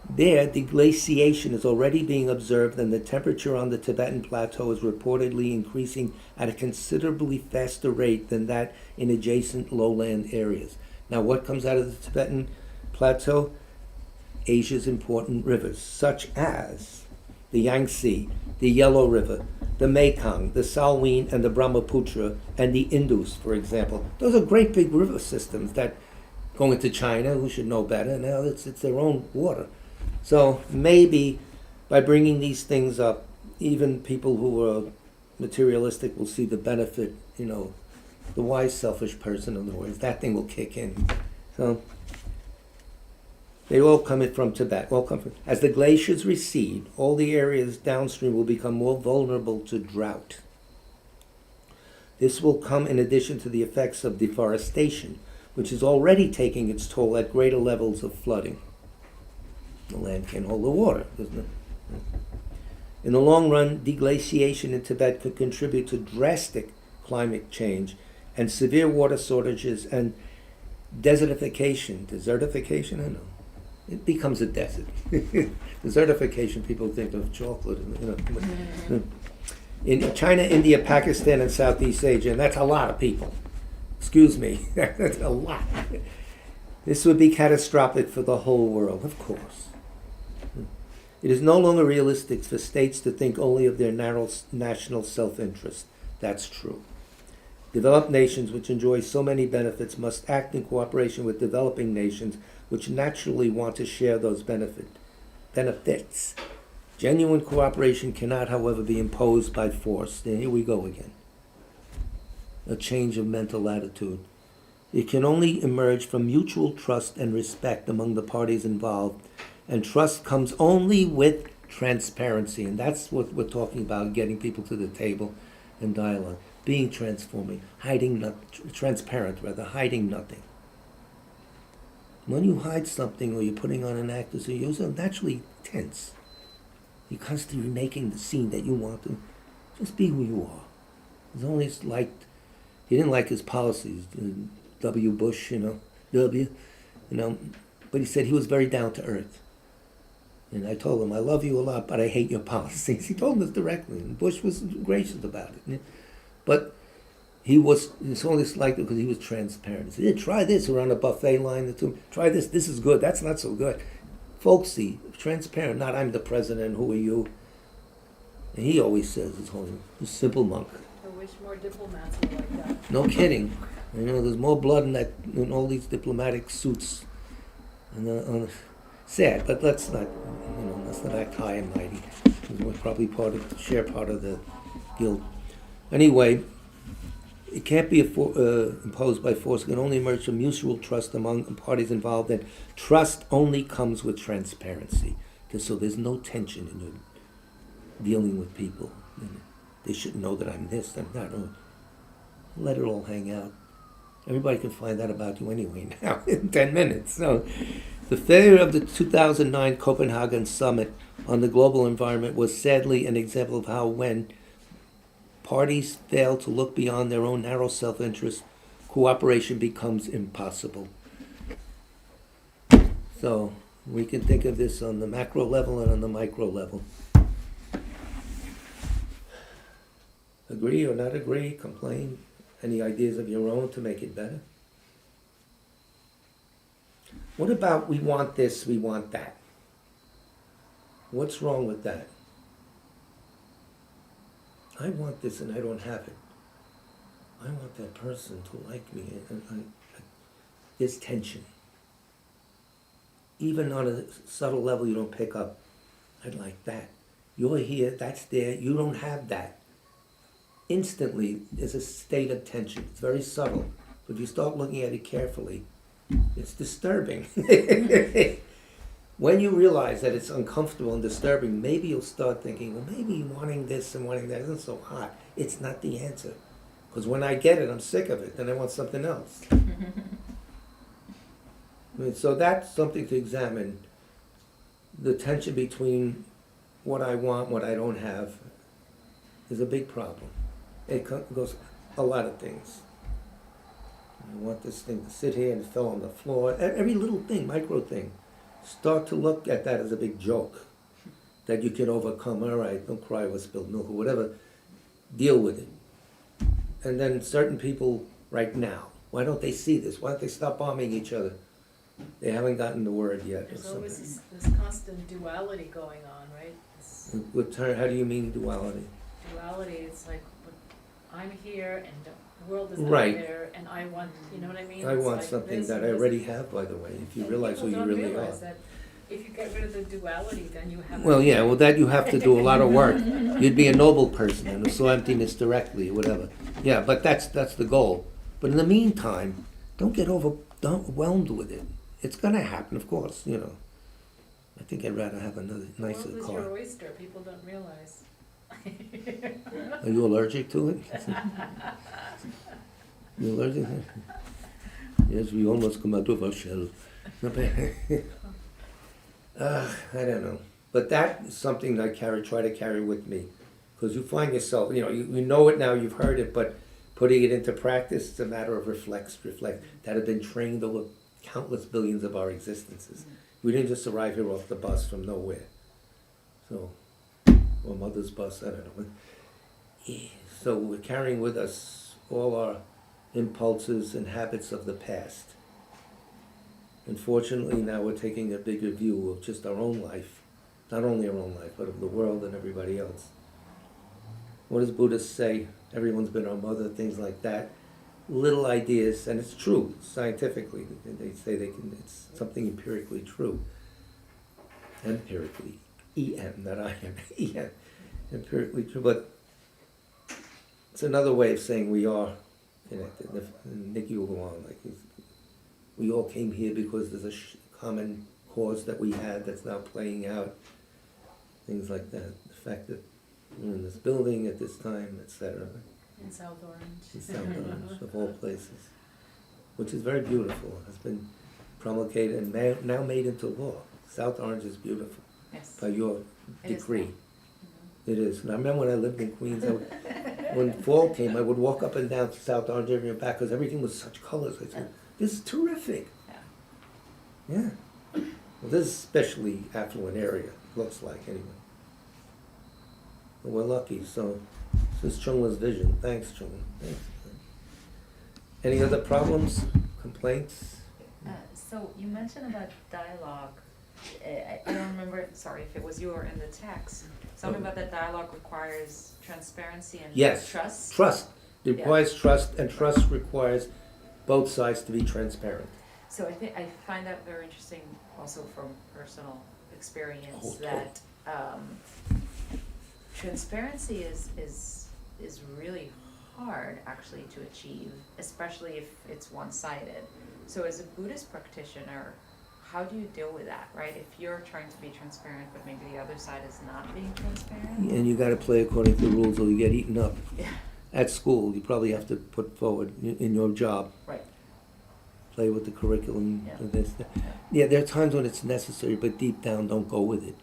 there the glaciation is already being observed and the temperature on the Tibetan plateau is reportedly increasing at a considerably faster rate than that in adjacent lowland areas. Now what comes out of the Tibetan plateau? Asia's important rivers, such as the Yangtze, the Yellow River, the Mekong, the Salween, and the Brahmaputra, and the Indus, for example. Those are great big river systems that go into China, who should know better. Now it's their own water. So maybe by bringing these things up, even people who are materialistic will see the benefit, the wise, selfish person, in other words, that thing will kick in. So they all come from Tibet. As the glaciers recede, all the areas downstream will become more vulnerable to drought. This will come in addition to the effects of deforestation, which is already taking its toll at greater levels of flooding. The land can't hold the water, doesn't it? In the long run, deglaciation in Tibet could contribute to drastic climate change and severe water shortages and desertification. Desertification? I don't know. It becomes a desert. Desertification, people think of chocolate. In China, India, Pakistan, and Southeast Asia, and that's a lot of people. Excuse me, that's a lot. This would be catastrophic for the whole world, of course. It is no longer realistic for states to think only of their narrow national self-interest. That's true. Developed nations, which enjoy so many benefits, must act in cooperation with developing nations, which naturally want to share those benefits. Genuine cooperation cannot, however, be imposed by force. And here we go again. A change of mental attitude. It can only emerge from mutual trust and respect among the parties involved. And trust comes only with transparency. And that's what we're talking about, getting people to the table and dialogue. Being transforming, transparent, hiding nothing. When you hide something or you're putting on an act, so you're naturally tense. You're constantly making the scene that you want to. Just be who you are. He's only liked, he didn't like his policies, W. Bush, but he said he was very down to earth. And I told him, I love you a lot, but I hate your policies. He told him this directly, and Bush was gracious about it. But it's only like because he was transparent. He said, yeah, try this around a buffet line. Try this is good, that's not so good. Folksy, transparent, not I'm the president, who are you? And he always says, he's a simple monk. I wish more diplomats were like that. No kidding. There's more blood in all these diplomatic suits. Sad, but let's not act high and mighty. We're probably share part of the guilt. Anyway, it can't be imposed by force. It can only emerge from mutual trust among the parties involved, and trust only comes with transparency. So there's no tension in your dealing with people. They should know that I'm this, I'm that. Let it all hang out. Everybody can find out about you anyway now in 10 minutes. So, the failure of the 2009 Copenhagen Summit on the global environment was sadly an example of how when parties fail to look beyond their own narrow self-interest, cooperation becomes impossible. So we can think of this on the macro level and on the micro level. Agree or not agree, complain, any ideas of your own to make it better? What about we want this, we want that? What's wrong with that? I want this and I don't have it. I want that person to like me. There's tension. Even on a subtle level you don't pick up. I'd like that. You're here, that's there, you don't have that. Instantly, there's a state of tension. It's very subtle. But if you start looking at it carefully, it's disturbing. When you realize that it's uncomfortable and disturbing, maybe you'll start thinking, well, maybe wanting this and wanting that isn't so hot. It's not the answer. Because when I get it, I'm sick of it, then I want something else. So that's something to examine. The tension between what I want, what I don't have, is a big problem. It goes a lot of things. I want this thing to sit here and it fell on the floor. Every little thing, micro thing. Start to look at that as a big joke that you can overcome. All right, don't cry over spilled milk or whatever. Deal with it. And then certain people right now, why don't they see this? Why don't they stop bombing each other? They haven't gotten the word yet. There's always this constant duality going on, right? How do you mean duality? duality, it's like, I'm here and the world is out Right. there, and I want, you know what I mean? I It's want like something this that and I this. already have, by the way, if you And realize who you people really don't are. realize that if you get rid of the duality, then you have. Well, yeah, well, that you have to do a lot of work. You'd be a noble person and saw emptiness directly, or whatever. Yeah, but that's the goal. But in the meantime, don't get overwhelmed with it. It's gonna happen, of course, you know. I think I'd rather have another The nicer world is car. your oyster, people don't realize. Are you allergic to it? You allergic? Yes, we almost come out of our shell. I don't know. But that is something I try to carry with me. Because you find yourself, you know it now, you've heard it, but putting it into practice, it's a matter of reflect, that have been trained over countless billions of our existences. We didn't just arrive here off the bus from nowhere. So, or mother's bus, I don't know. Yeah. So we're carrying with us all our impulses and habits of the past. Unfortunately, now we're taking a bigger view of just our own life. Not only our own life, but of the world and everybody else. What does Buddhists say? Everyone's been our mother, things like that. Little ideas, and it's true, scientifically. They say it's something empirically true. Empirically. E-M, not I-M. E-M. Empirically true, but it's another way of saying we are connected. And Nikki will go on, we all came here because there's a common cause that we had that's now playing out. Things like that. The fact that we're in this building at this time, etc. In South Orange. In South Orange, of all places. Which is very beautiful. Has been promulgated and now made into law. South Orange is beautiful. Yes. By your It is decree. now. It is. And I remember when I lived in Queens, when fall came, I would walk up and down to South Orange every and back because everything was such colors. I said, this is terrific. Yeah. Yeah. Well, this is especially affluent area, looks like anyway. But we're lucky, so this is Chungla's vision. Thanks, Chungla. Thanks. Any other problems, complaints? So you mentioned about dialogue. I don't remember, sorry, if it was you or in the text. Something about that dialogue requires transparency and Yes. trust. Trust. It requires trust, and trust requires both sides to be transparent. So I find that very interesting also from personal experience Oh, that transparency is really hard actually to achieve, especially if it's one-sided. So as a Buddhist practitioner, how do you deal with that, right? If you're trying to be transparent, but maybe the other side is not being transparent? And you gotta play according to the rules or you get eaten up. Yeah. At school, you probably have to put forward in your job. Right. Play with the curriculum, Yeah. and this. Yeah, there are times when it's necessary, but deep down, don't go with it.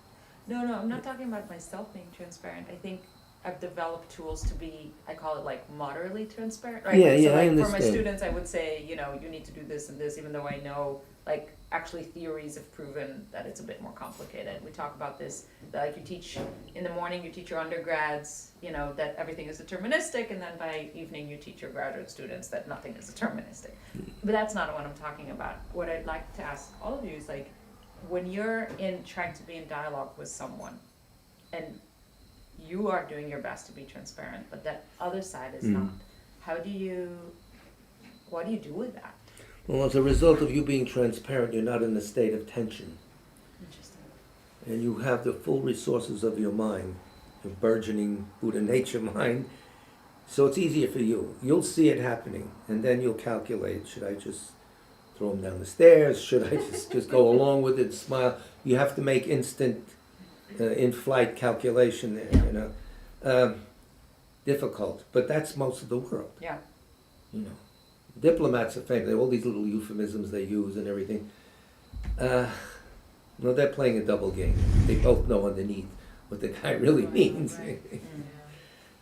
No, I'm not talking about myself being transparent. I think I've developed tools to be, I call it like moderately transparent, right? Yeah, So yeah, I like for my understand. students, I would say, you need to do this and this, even though I know, like, actually theories have proven that it's a bit more complicated. We talk about this, like you teach, in the morning you teach your undergrads, that everything is deterministic, and then by evening you teach your graduate students that nothing is deterministic. But that's not what I'm talking about. What I'd like to ask all of you is like, when you're trying to be in dialogue with someone, and you are doing your best to be transparent, but that other side is not, what do you do with that? Well, as a result of you being transparent, you're not in a state of tension. Interesting. And you have the full resources of your mind, your burgeoning Buddha nature mind. So it's easier for you. You'll see it happening, and then you'll calculate, should I just throw him down the stairs? Should I just go along with it, smile? You have to make instant, in-flight calculation there, difficult, but that's most of the world. Yeah. Diplomats are famous. They have all these little euphemisms they use and everything. They're playing a double game. They both know underneath what the guy really means. Right. Yeah.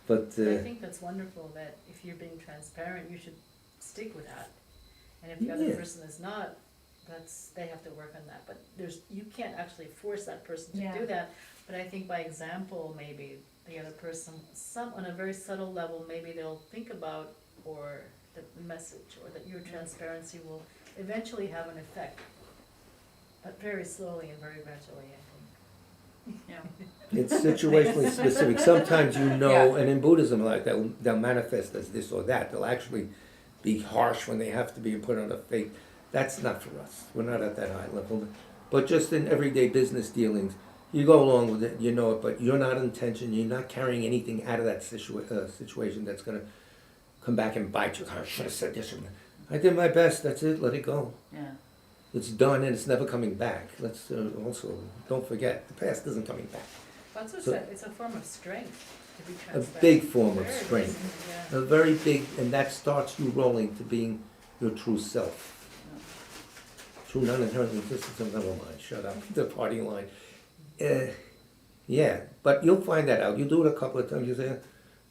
But I think that's wonderful that if you're being transparent, you should stick with that. And if the other Yeah. person is not, they have to work on that. But you can't actually force that person to Yeah. do that. But I think by example, maybe the other person, on a very subtle level, maybe they'll think about or the message or that your transparency will eventually have an effect. But very slowly and very gradually, I think. Yeah. It's situationally specific. Sometimes you know, and in Buddhism, like they'll manifest as this or that. They'll actually be harsh when they have to be and put on a fake. That's not for us. We're not at that high level. But just in everyday business dealings, you go along with it, you know it, but you're not in tension. You're not carrying anything out of that situation that's going to come back and bite you. I should have said this. I did my best. That's it. Let it go. Yeah. It's done and it's never coming back. Let's also don't forget the past isn't coming back. But So- it's a form of strength to be A transparent. big form of Very big, strength. yeah. A very big, and that starts you rolling to being your true self. True non-inherent existence of never mind. Shut up. The party line. Yeah, but you'll find that out. You do it a couple of times. You say,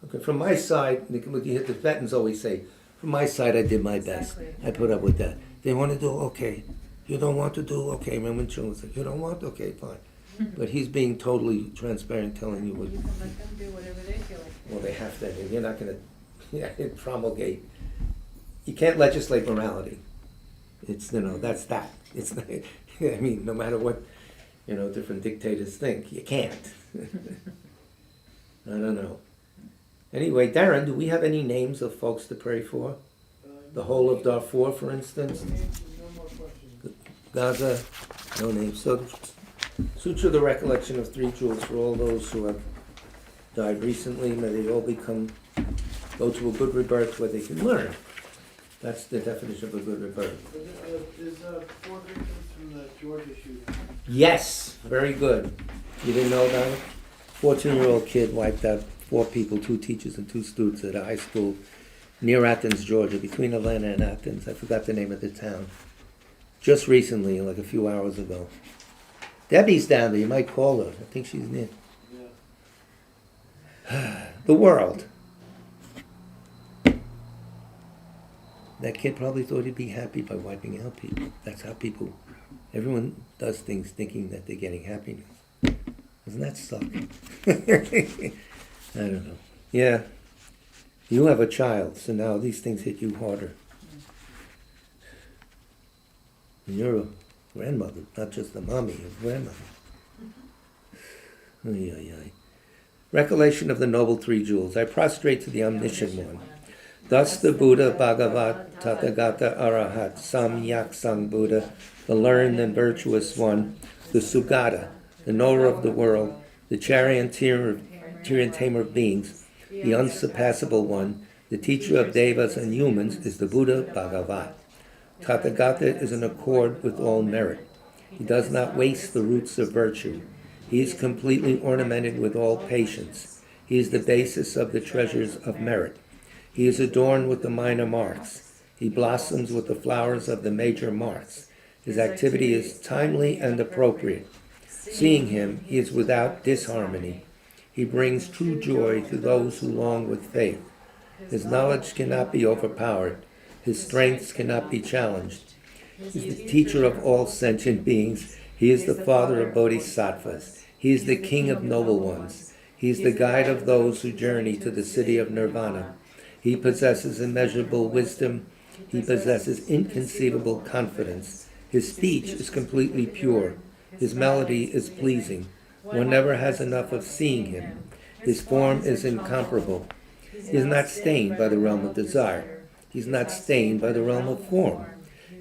okay, from my side, the Tibetans always say, from my side, I did my best. Exactly. I put up with that. They want to do, okay. You don't want to do, okay. Remember when children say, you don't want, okay, fine. But he's being totally transparent, telling you what. You can let them do whatever they feel like. Well, they have to. You're not going to promulgate. You can't legislate morality. It's, that's that. It's not, I mean, no matter what, different dictators think, you can't. I don't know. Anyway, Darren, do we have any names of folks to pray for? The whole of Darfur, for instance? No more questions. Gaza, no names. So, Sutra, the recollection of 3 jewels for all those who have died recently. May they all go to a good rebirth where they can learn. That's the definition of a good rebirth. There's 4 victims from the Georgia shooting. Yes, very good. You didn't know about it? 14-year-old kid wiped out 4 people, 2 teachers and 2 students at a high school near Athens, Georgia, between Atlanta and Athens. I forgot the name of the town. Just recently, like a few hours ago. Debbie's down there. You might call her. I think she's near. Yeah. The world. That kid probably thought he'd be happy by wiping out people. That's how everyone does things thinking that they're getting happiness. Doesn't that suck? I don't know. Yeah. You have a child, so now these things hit you harder. And you're a grandmother, not just a mommy, a grandmother. Ay, ay, ay. Recollection of the Noble 3 Jewels. I prostrate to the Omniscient One. Thus the Buddha, Bhagavat, Tathagata, Arahat, Samyak Sang Buddha, the learned and virtuous one, the Sugata, the knower of the world, the charioteer and tamer of beings, the unsurpassable one, the teacher of devas and humans is the Buddha Bhagavat. Tathagata is in accord with all merit. He does not waste the roots of virtue. He is completely ornamented with all patience. He is the basis of the treasures of merit. He is adorned with the minor marks. He blossoms with the flowers of the major marks. His activity is timely and appropriate. Seeing him, he is without disharmony. He brings true joy to those who long with faith. His knowledge cannot be overpowered. His strengths cannot be challenged. He is the teacher of all sentient beings. He is the father of bodhisattvas. He is the king of noble ones. He is the guide of those who journey to the city of nirvana. He possesses immeasurable wisdom. He possesses inconceivable confidence. His speech is completely pure. His melody is pleasing. One never has enough of seeing him. His form is incomparable. He is not stained by the realm of desire. He is not stained by the realm of form.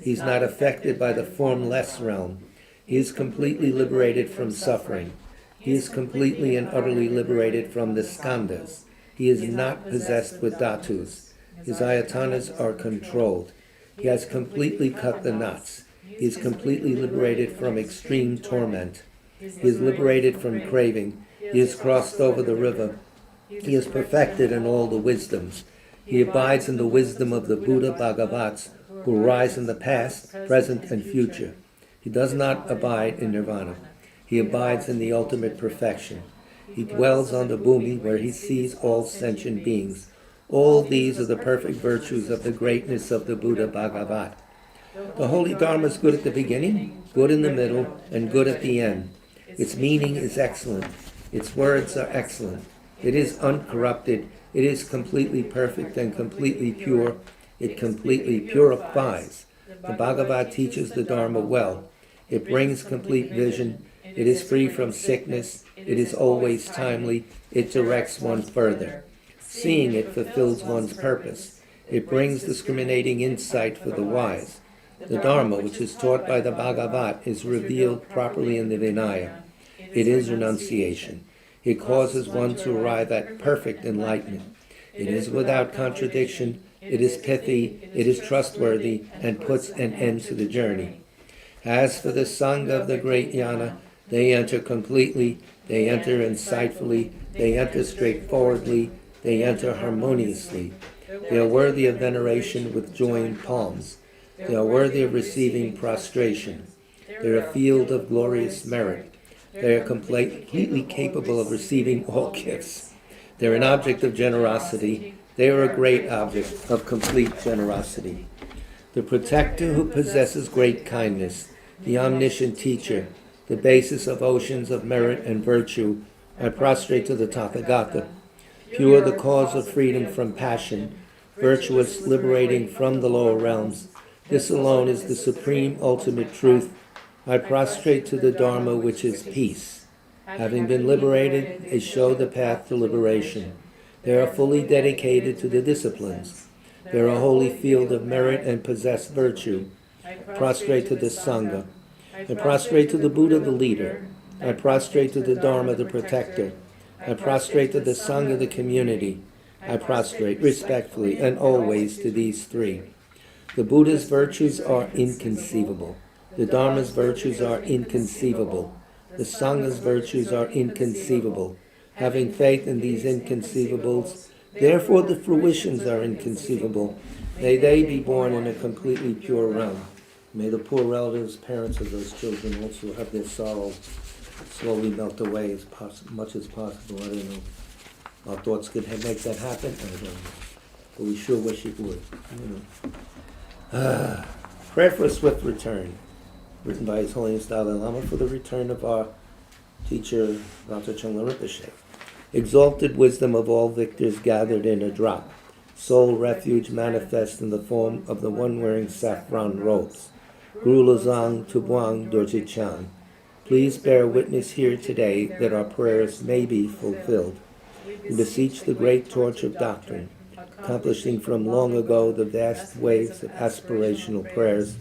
He is not affected by the formless realm. He is completely liberated from suffering. He is completely and utterly liberated from the skandhas. He is not possessed with dhatus. His ayatanas are controlled. He has completely cut the knots. He is completely liberated from extreme torment. He is liberated from craving. He has crossed over the river. He is perfected in all the wisdoms. He abides in the wisdom of the Buddha Bhagavats, who rise in the past, present, and future. He does not abide in nirvana. He abides in the ultimate perfection. He dwells on the bhumi where he sees all sentient beings. All these are the perfect virtues of the greatness of the Buddha Bhagavat. The Holy Dharma is good at the beginning, good in the middle, and good at the end. Its meaning is excellent. Its words are excellent. It is uncorrupted. It is completely perfect and completely pure. It completely purifies. The Bhagavad teaches the Dharma well. It brings complete vision. It is free from sickness. It is always timely. It directs one further. Seeing it fulfills one's purpose. It brings discriminating insight for the wise. The Dharma, which is taught by the Bhagavat, is revealed properly in the Vinaya. It is renunciation. It causes one to arrive at perfect enlightenment. It is without contradiction. It is pithy. It is trustworthy, and puts an end to the journey. As for the Sangha of the great Yana, they enter completely, they enter insightfully, they enter straightforwardly, they enter harmoniously. They are worthy of veneration with joined palms. They are worthy of receiving prostration. They are a field of glorious merit. They are completely capable of receiving all gifts. They are an object of generosity. They are a great object of complete generosity. The protector who possesses great kindness, the omniscient teacher, the basis of oceans of merit and virtue, I prostrate to the Tathagata. Pure, the cause of freedom from passion, virtuous, liberating from the lower realms. This alone is the supreme ultimate truth. I prostrate to the Dharma, which is peace. Having been liberated, they show the path to liberation. They are fully dedicated to the disciplines. They are a holy field of merit and possess virtue. Prostrate to the Sangha. I prostrate to the Buddha, the leader. I prostrate to the Dharma, the protector. I prostrate to the Sangha, the community. I prostrate respectfully and always to these three. The Buddha's virtues are inconceivable. The Dharma's virtues are inconceivable. The Sangha's virtues are inconceivable. Having faith in these inconceivables, therefore the fruitions are inconceivable. May they be born in a completely pure realm. May the poor relatives, parents of those children also have their sorrow slowly melt away as much as possible. I don't know. Our thoughts could make that happen. I don't know. But we sure wish it would. Prayer for a swift return. Written by His Holiness Dalai Lama for the return of our teacher, Dr. Chungla Rinpoche. Exalted wisdom of all victors gathered in a drop. Sole refuge manifest in the form of the one wearing saffron robes. Guru Lozang Tubuang Dorje Chan. Please bear witness here today that our prayers may be fulfilled. We beseech the great torch of doctrine, accomplishing from long ago the vast waves of aspirational prayers,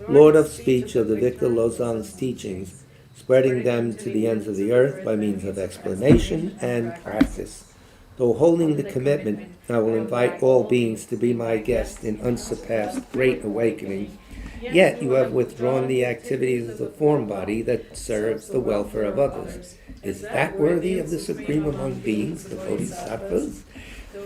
Lord of speech of the Victor Lozang's teachings, spreading them to the ends of the earth by means of explanation and practice. Though holding the commitment, I will invite all beings to be my guest in unsurpassed great awakening. Yet you have withdrawn the activities of the form body that serves the welfare of others. Is that worthy of the supreme among beings, the Bodhisattvas?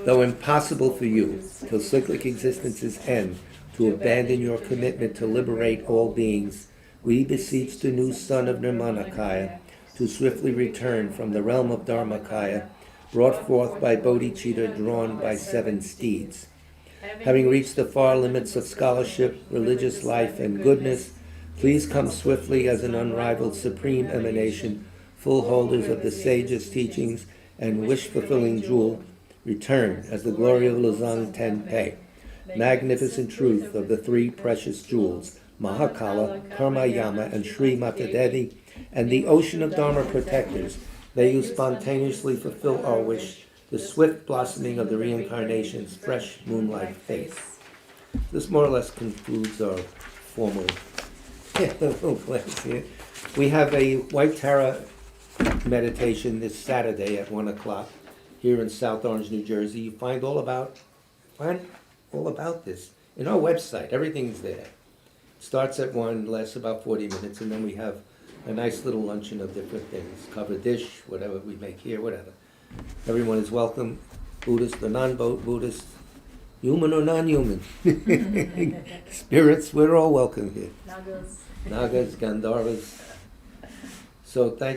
Though impossible for you, till cyclic existence's end, to abandon your commitment to liberate all beings, we beseech the new son of Nirmanakaya to swiftly return from the realm of Dharmakaya, brought forth by bodhicitta drawn by 7 steeds. Having reached the far limits of scholarship, religious life, and goodness, please come swiftly as an unrivaled supreme emanation, full holders of the sage's teachings and wish-fulfilling jewel, return as the glory of Lozang Tenpe, magnificent truth of the 3 precious jewels, Mahakala, Karma Yama, and Sri Matadevi, and the ocean of Dharma protectors. May you spontaneously fulfill our wish, the swift blossoming of the reincarnation's fresh moonlight face. This more or less concludes our formal little class here. We have a White Tara meditation this Saturday at 1 o'clock here in South Orange, New Jersey. You find all about this in our website. Everything's there. It starts at 1, lasts about 40 minutes, and then we have a nice little luncheon of different things. Covered dish, whatever we make here, whatever. Everyone is welcome, Buddhist or non-Buddhist, human or non-human. Spirits, we're all welcome here. Nagas. Nagas, Gandharvas. So thank